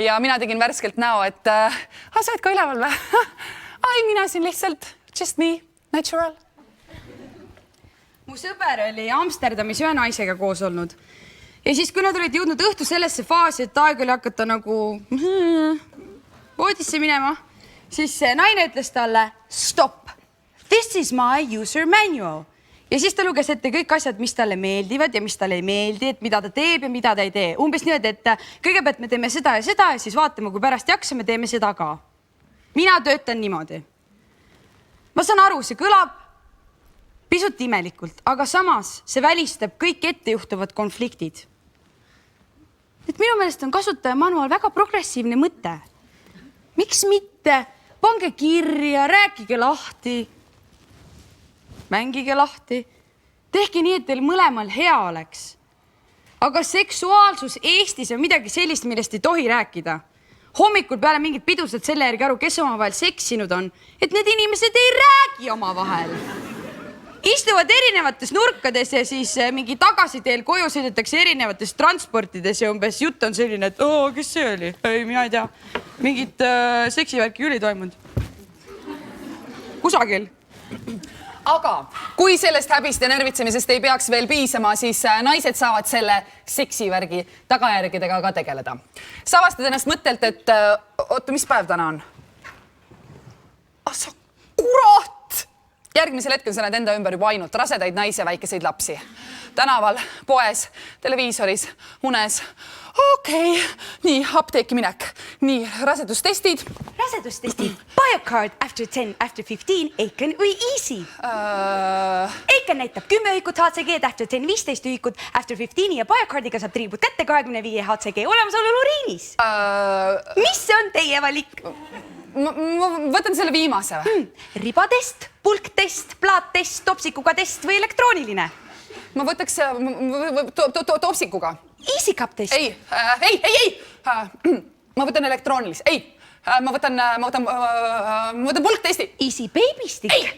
ja mina tegin värskelt näo, et sa oled ka üleval või? Ai, mina siin lihtsalt, just me, natural. Mu sõber oli Amsterdamis ühe naisega koos olnud ja siis, kui nad olid jõudnud õhtu sellesse faasi, et aeg oli hakata nagu voodisse minema, siis see naine ütles talle, stop, this is my user manual. Ja siis ta luges ette kõik asjad, mis talle meeldivad ja mis talle ei meeldi, et mida ta teeb ja mida ta ei tee. Umbes niimoodi, et kõigepealt me teeme seda ja siis vaatame, kui pärast jaksame, teeme seda ka. Mina töötan niimoodi. Ma saan aru, see kõlab pisut imelikult, aga samas see välistab kõik ettejuhtuvad konfliktid. Et minu meelest on kasutaja manual väga progressiivne mõte. Miks mitte? Pange kirja, rääkige lahti. Mängige lahti. Tehke nii, et teil mõlemal hea oleks. Aga seksuaalsus Eestis on midagi sellist, millest ei tohi rääkida. Hommikul peale mingid pidused selle järgi aru, kes omavahel seksinud on, et need inimesed ei räägi omavahel. Istuvad erinevates nurkades ja siis mingi tagasiteel koju sõidetakse erinevates transportides ja umbes jutt on selline, et kes see oli? Ei, mina ei tea. Mingit seksivärki küll ei toimunud. Kusagil. Aga kui sellest häbist ja närvitsemisest ei peaks veel piisama, siis naised saavad selle seksivärgi tagajärgedega ka tegeleda. Sa avastad ennast mõttelt, et oota, mis päev täna on? Sa kurat! Järgmisel hetkel sa näed enda ümber juba ainult rasedaid naisi ja väikeseid lapsi. Tänaval, poes, televiisoris, unes. Okei. Nii, apteeki minek. Nii, rasedustestid. Rasedustestid. Biocard after 10, after 15, Aiken või Easy. Aiken näitab 10 ühikut HCG-d, after 10, 15 ühikut, after 15 ja Biocardiga saab triibud kätte 25 HCG olemasolul uriinis. Mis on teie valik? Ma võtan selle viimase või? Ribatest, pulktest, plaattest, topsikuga test või elektrooniline? Ma võtaks topsikuga. Easy Cup test. Ei. Ma võtan elektroonilist. Ei, ma võtan pulktesti. Easy Baby Stick. Ei,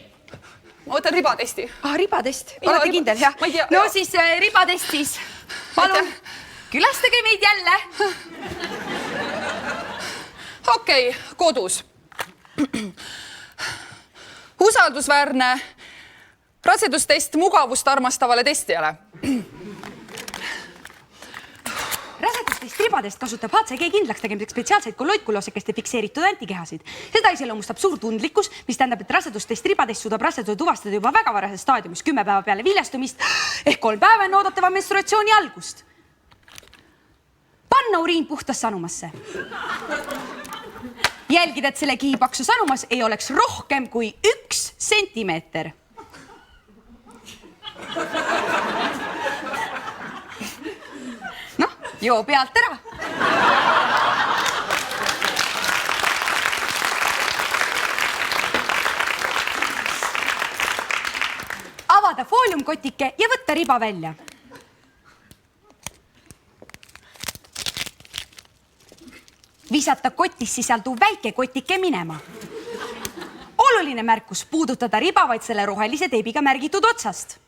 ma võtan ribatesti. Ribatest. Olete kindel, jah? No siis ribatest siis. Palun, külastage meid jälle. Okei, kodus. Usaldusväärne rasedustest mugavust armastavale testijale. Rasedustest ribadest kasutab HCG kindlaks tegemiseks spetsiaalseid kolloidkuloosekeste fikseeritud antikehasid. Seda iseloomustab suur tundlikkus, mis tähendab, et rasedustest ribadest suudab raseduse tuvastada juba väga varases staadiumis 10 päeva peale viljastumist ehk 3 päeva enne oodatava menstruatsiooni algust. Panna uriin puhtasse sanumasse. Jälgida, et selle kihipaksu sanumas ei oleks rohkem kui 1 sentimeeter. Noh, joo pealt ära. Avada fooliumkotike ja võtta riba välja. Visata kotis sisalduv väike kotike minema. Oluline märkus, puudutada riba vaid selle rohelise teibiga märgitud otsast.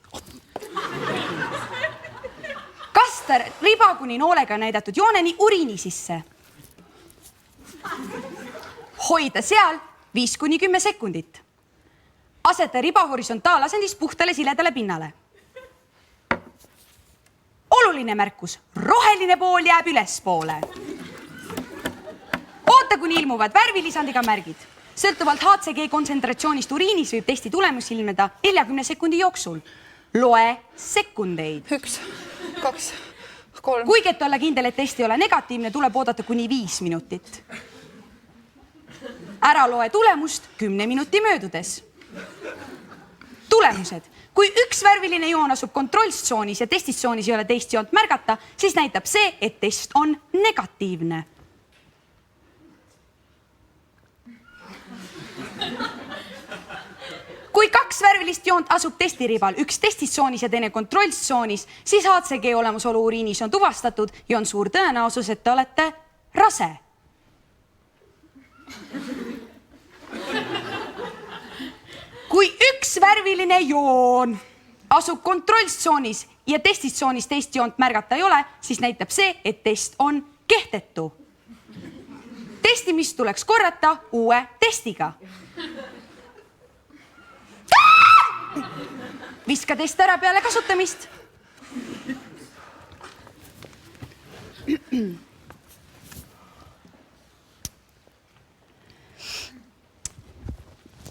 Kasta riba kuni noolega näidatud jooneni uriini sisse. Hoida seal 5–10 sekundit. Aseta riba horisontaalasendist puhtale siledale pinnale. Oluline märkus, roheline pool jääb ülespoole. Oota, kuni ilmuvad värvilisandiga märgid. Sõltuvalt HCG kontsentratsioonist uriinis võib testi tulemus ilmeda 40 sekundi jooksul. Loe sekundeid. 1, 2, 3. Kuigi et olla kindel, et test ei ole negatiivne, tuleb oodata kuni 5 minutit. Ära loe tulemust 10 minuti möödudes. Tulemused. Kui üks värviline joon asub kontrollstsoonis ja testistsoonis ei ole teist joont märgata, siis näitab see, et test on negatiivne. Kui 2 värvilist joont asub testiribal, üks testistsoonis ja teine kontrollstsoonis, siis HCG olemasolu uriinis on tuvastatud ja on suur tõenäosus, et te olete rase. Kui üks värviline joon asub kontrollstsoonis ja testistsoonis teist joont märgata ei ole, siis näitab see, et test on kehtetu. Testimist tuleks korrata uue testiga. Viska test ära peale kasutamist.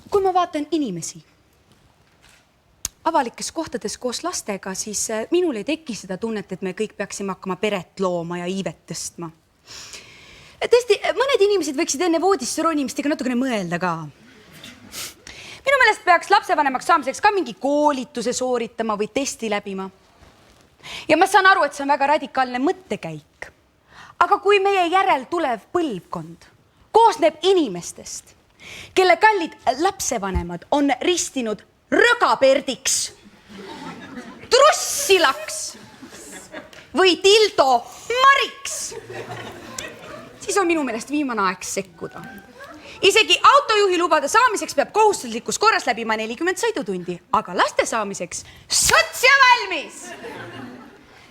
Kui ma vaatan inimesi avalikes kohtades koos lastega, siis minul ei teki seda tunnet, et me kõik peaksime hakkama peret looma ja iivet tõstma. Tõesti, mõned inimesed võiksid enne voodisse ronimist ega natukene mõelda ka. Minu meelest peaks lapsevanemaks saamiseks ka mingi koolituse sooritama või testi läbima. Ja ma saan aru, et see on väga radikaalne mõttekäik. Aga kui meie järel tulev põlvkond koosneb inimestest, kelle kallid lapsevanemad on ristinud rögaperdiks, trussilaks või dildo mariks, siis on minu meelest viimane aeg sekkuda. Isegi autojuhi lubade saamiseks peab kohustuslikus korras läbima 40 sõidutundi, aga laste saamiseks sots ja valmis!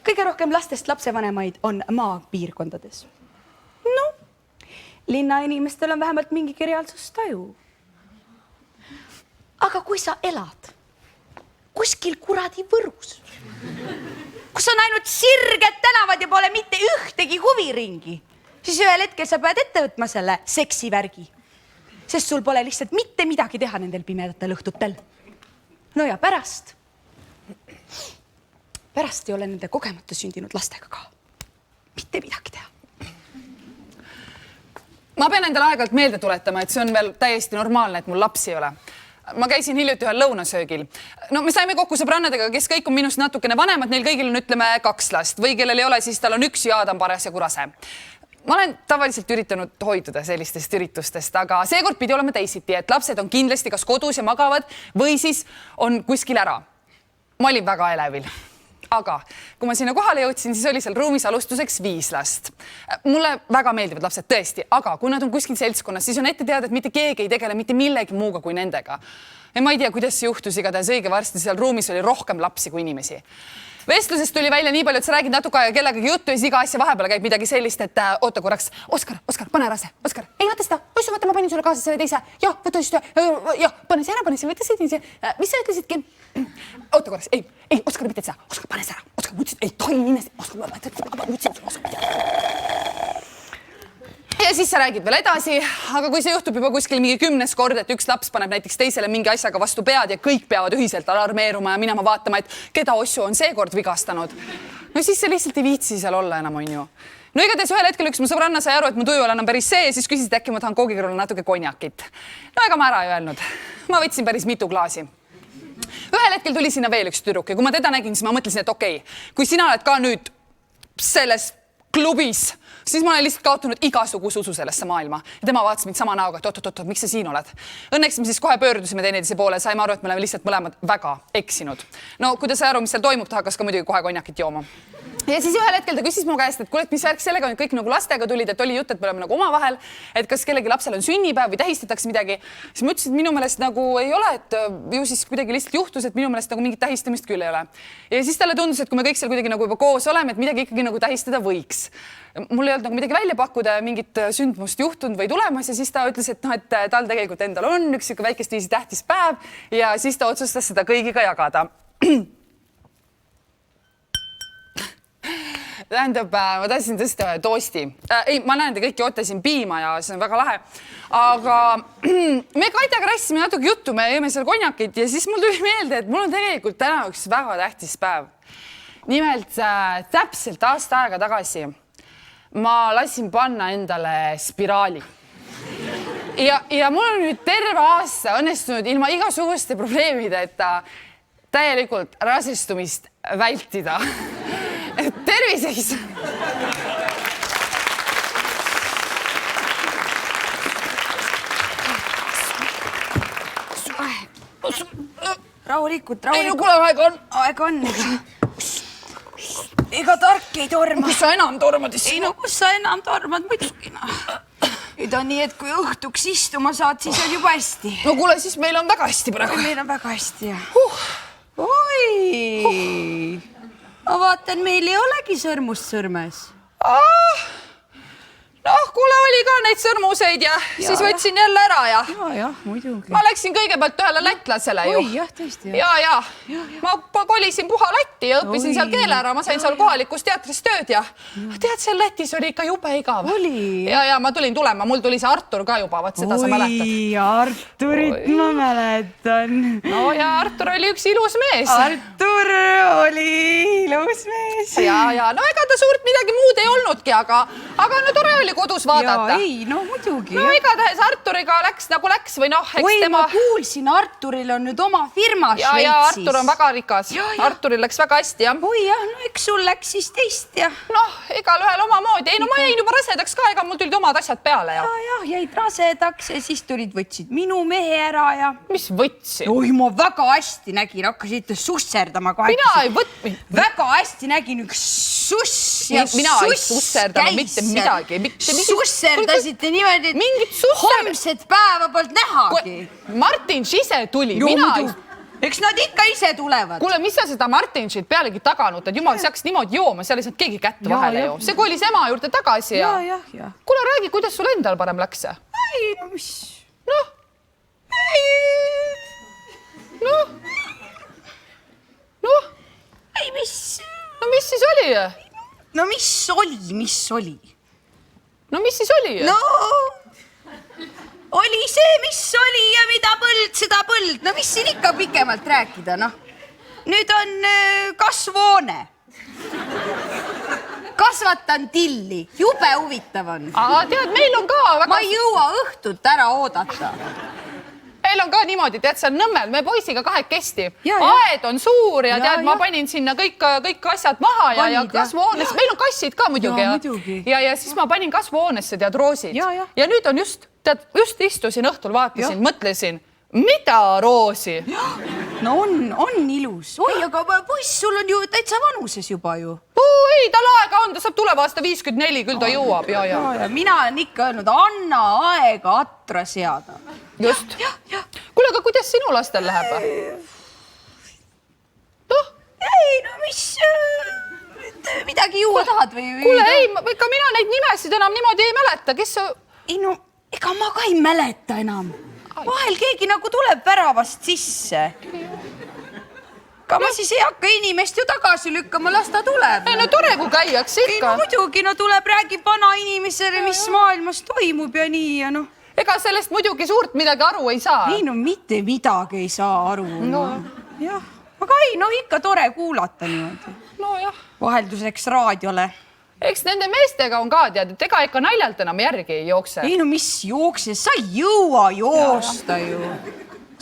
Kõige rohkem lastest lapsevanemaid on maapiirkondades. No, linnainimestel on vähemalt mingi reaalsustaju. Aga kui sa elad kuskil kuradi Võrus, kus on ainult sirged tänavad ja pole mitte ühtegi huviringi, siis ühel hetkel sa pead ette võtma selle seksivärgi, sest sul pole lihtsalt mitte midagi teha nendel pimedatel õhtutel. No ja pärast ei ole nende kogemata sündinud lastega ka mitte midagi teha. Ma pean endale aeg-ajalt meelde tuletama, et see on veel täiesti normaalne, et mul lapsi ei ole. Ma käisin hiljuti ühel lõunasöögil. No me saime kokku sõbrannadega, kes kõik on minust natukene vanemad, neil kõigil on, ütleme, 2 last või kellel ei ole, siis tal on 1 ja ta on paras ja kurase. Ma olen tavaliselt üritanud hoiduda sellistest üritustest, aga seekord pidi olema teisiti, et lapsed on kindlasti kas kodus ja magavad või siis on kuskil ära. Ma olin väga elevil. Aga kui ma sinna kohale jõudsin, siis oli seal ruumis alustuseks 5 last. Mulle väga meeldivad lapsed tõesti, aga kui nad on kuskil seltskonnas, siis on ette teada, et mitte keegi ei tegele mitte millegi muuga kui nendega. Ja ma ei tea, kuidas see juhtus, igatahes õige varsti seal ruumis oli rohkem lapsi kui inimesi. Vestlusest tuli välja nii palju, et sa räägid natuke aega kellegagi juttu ja siis iga asja vahepeal käib midagi sellist, et oota korraks. Oskar, pane ära see. Oskar, ei võta seda. Ossa, võta, ma panin sulle kaasa selle teise. Jah, võta just. Jah, pane see ära, võta see. Mis sa ütlesidki? Oota korraks. Ei, Oskar, mitte seda. Oskar, pane see ära. Oskar, mõtlesid, ei tohi minna. Oskar, ja siis sa räägid veel edasi, aga kui see juhtub juba kuskil mingi 10. kord, et üks laps paneb näiteks teisele mingi asjaga vastu pead ja kõik peavad ühiselt alarmeeruma ja minema vaatama, et keda Ossu on seekord vigastanud. No siis see lihtsalt ei viitsi seal olla enam, on ju. No igatahes ühel hetkel üks mu sõbranna sai aru, et mu tuju ei ole enam päris see ja siis küsisid, äkki ma tahan koogikõrvale natuke konjakit. No ega ma ära ei öelnud. Ma võtsin päris mitu klaasi. Ühel hetkel tuli sinna veel üks tüdruk ja kui ma teda nägin, siis ma mõtlesin, et okei, kui sina oled ka nüüd selles klubis, siis ma olen lihtsalt kaotanud igasuguse usu sellesse maailma. Ja tema vaatas mind sama näoga, et oot, miks sa siin oled? Õnneks me siis kohe pöördusime teineteise poole, saime aru, et me oleme lihtsalt mõlemad väga eksinud. No kui ta sai aru, mis seal toimub, ta hakkas ka muidugi kohe konjakit jooma. Ja siis ühel hetkel ta küsis mu käest, et kuule, mis värk sellega on kõik nagu lastega tulid, et oli jutt, et me oleme nagu omavahel, et kas kellegi lapsel on sünnipäev või tähistatakse midagi. Siis ma ütlesin, et minu meelest nagu ei ole, et ju siis kuidagi lihtsalt juhtus, et minu meelest nagu mingit tähistamist küll ei ole. Ja siis talle tundus, et kui me kõik seal kuidagi nagu juba koos oleme, et midagi ikkagi nagu tähistada võiks. Mul ei olnud nagu midagi välja pakkuda ja mingit sündmust juhtunud või tulemas ja siis ta ütles, et tal tegelikult endal on üks väikest viisi tähtis päev ja siis ta otsustas seda kõigiga jagada. Tähendab, ma tahtsin tõsta ühe toosti. Ei, ma näen, te kõik joote siin piima ja see on väga lahe. Aga me Kaitjaga rääkisime natuke juttu, me jõime seal konjakit ja siis mul tuli meelde, et mul on tegelikult täna üks väga tähtis päev. Nimelt täpselt aasta aega tagasi ma lasin panna endale spiraali. Ja mul on nüüd terve aasta õnnestunud ilma igasuguste probleemideta täielikult rasestumist vältida. Terviseks! rahulikult. Ei, no kuule, aeg on. Ega tark ei torma. Kus sa enam tormad? Ei, no kus sa enam tormad, muidugi. Nüüd on nii, et kui õhtuks istuma saad, siis on juba hästi. No kuule, siis meil on väga hästi praegu. Meil on väga hästi, jah. Oi! Ma vaatan, meil ei olegi sõrmust sõrmes. Noh, kuule, oli ka neid sõrmuseid ja siis võtsin jälle ära ja... Ja, muidugi. Ma läksin kõigepealt ühele lätlasele ju. Oi, jah, tõesti. Ja. Ma kolisin Puha Lätti ja õppisin seal keele ära. Ma sain seal kohalikus teatris tööd ja tead, seal Lätis oli ikka jube igav. Oli. Ja ma tulin tulema. Mul tuli see Artur ka juba, vaat seda sa mäletad. Oi, Arturit ma mäletan. No ja Artur oli üks ilus mees. Artur oli ilus mees. Ja, no ega ta suurt midagi muud ei olnudki, aga no tore oli kodus vaadata. Ei, no muidugi. No igatahes Arturiga läks nagu läks või noh, eks tema... ma kuulsin, Arturil on nüüd oma firma Šveitsis. Ja Artur on väga rikas. Arturil läks väga hästi, jah. Oi jah, no eks sul läks siis teist, jah. Noh, igal ühel omamoodi. Ei, no ma jäin juba rasedaks ka, ega mul tulid omad asjad peale, ja. Jah, jäid rasedaks ja siis võtsid minu mehe ära ja... Mis võtsid? Oi, ma väga hästi nägin, hakkasite susserdama kahekesi. Mina ei võtnud. Väga hästi nägin üks suss ja mina ei susserdanud mitte midagi. Susserdasite niimoodi, et mingit homset päeva polnud nähagi. Martin ise tuli, Eks nad ikka ise tulevad. Kuule, mis sa seda Martinšit pealegi taganutad? Jumal, see hakkas niimoodi jooma, seal ei saanud keegi kätt vahele ju. See kolis ema juurde tagasi ja... Kuule, räägi, kuidas sul endal parem läks? Ei, no mis... Noh. Ei, mis... No mis siis oli? No mis oli? No mis siis oli? No... Oli see, mis oli ja mida põld, seda põld. No mis siin ikka pikemalt rääkida, noh. Nüüd on kasvuhoone. Kasvatan tilli. Jube huvitav on. Tead, meil on ka väga... Ma ei jõua õhtut ära oodata. Meil on ka niimoodi, tead, see on Nõmmel, me poisiga kahekesti. Aed on suur ja tead, ma panin sinna kõik asjad maha ja kasvuhoonesse. Meil on kassid ka muidugi. Ja siis ma panin kasvuhoonesse, tead, roosid. Ja nüüd on just istusin õhtul, vaatasin, mõtlesin, mida roosi? No on ilus. Oi, aga poiss, sul on ju täitsa vanuses juba ju. Ei, tal aega on, ta saab tuleva aasta 54, küll ta jõuab. Ja. Mina olen ikka öelnud, anna aega atra seada. Just. Kuule, aga kuidas sinu lastel läheb? Ei, no mis... Midagi juua tahad või... Kuule, ei, ega mina neid nimesid enam niimoodi ei mäleta. Kes sa... Ei, no, ega ma ka ei mäleta enam. Vahel keegi nagu tuleb väravast sisse. Ka ma siis ei hakka inimest ju tagasi lükkama, las ta tuleb. Ei, no tore, kui käiaks ikka. Ei, no muidugi, no tuleb, räägib vana inimesele, mis maailmas toimub ja nii ja noh. Ega sellest muidugi suurt midagi aru ei saa. Ei, no mitte midagi ei saa aru. Jah, aga ei, no ikka tore kuulata niimoodi. No jah. Vahelduseks raadiole. Eks nende meestega on ka tead, et ega ikka naljalt enam järgi ei jookse. Ei, no mis jookse, sa ei jõua joosta ju.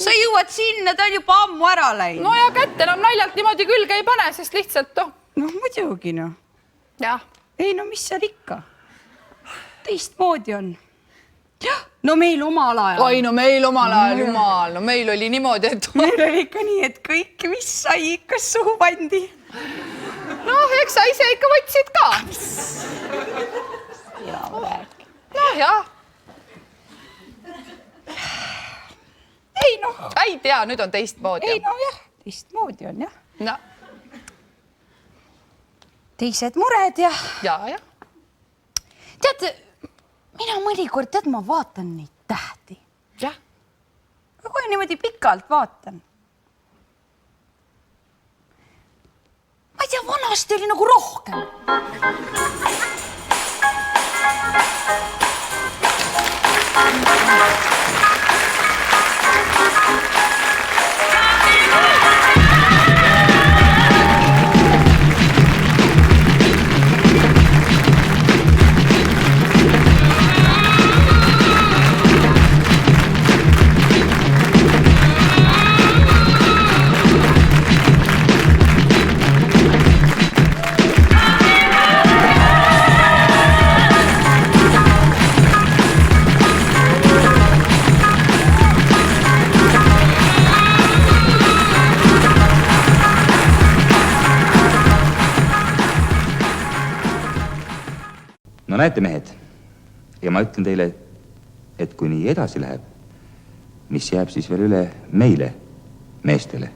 Sa jõuad sinna, ta on juba ammu ära läinud. No ja kätt enam naljalt niimoodi külge ei pane, sest lihtsalt noh. Noh, muidugi noh. Jah. Ei, no mis seal ikka. Teistmoodi on. No meil omal ajal. Oi, no meil omal ajal, jumal. No meil oli niimoodi, et... Meil oli ikka nii, et kõik, mis sai ikka suhu pandi. Noh, eks sa ise ikka võtsid ka. Noh, jah. Ei, noh. Ei tea, nüüd on teistmoodi. Ei, no jah, teistmoodi on, jah. No. Teised mured, jah. Ja. Tead, mina mõnikord, tead, ma vaatan neid tähti. Jah. Kohe niimoodi pikalt vaatan. Ma ei tea, vanasti oli nagu rohkem. no näete, mehed, ja ma ütlen teile, et kui nii edasi läheb, mis jääb siis veel üle meile, meestele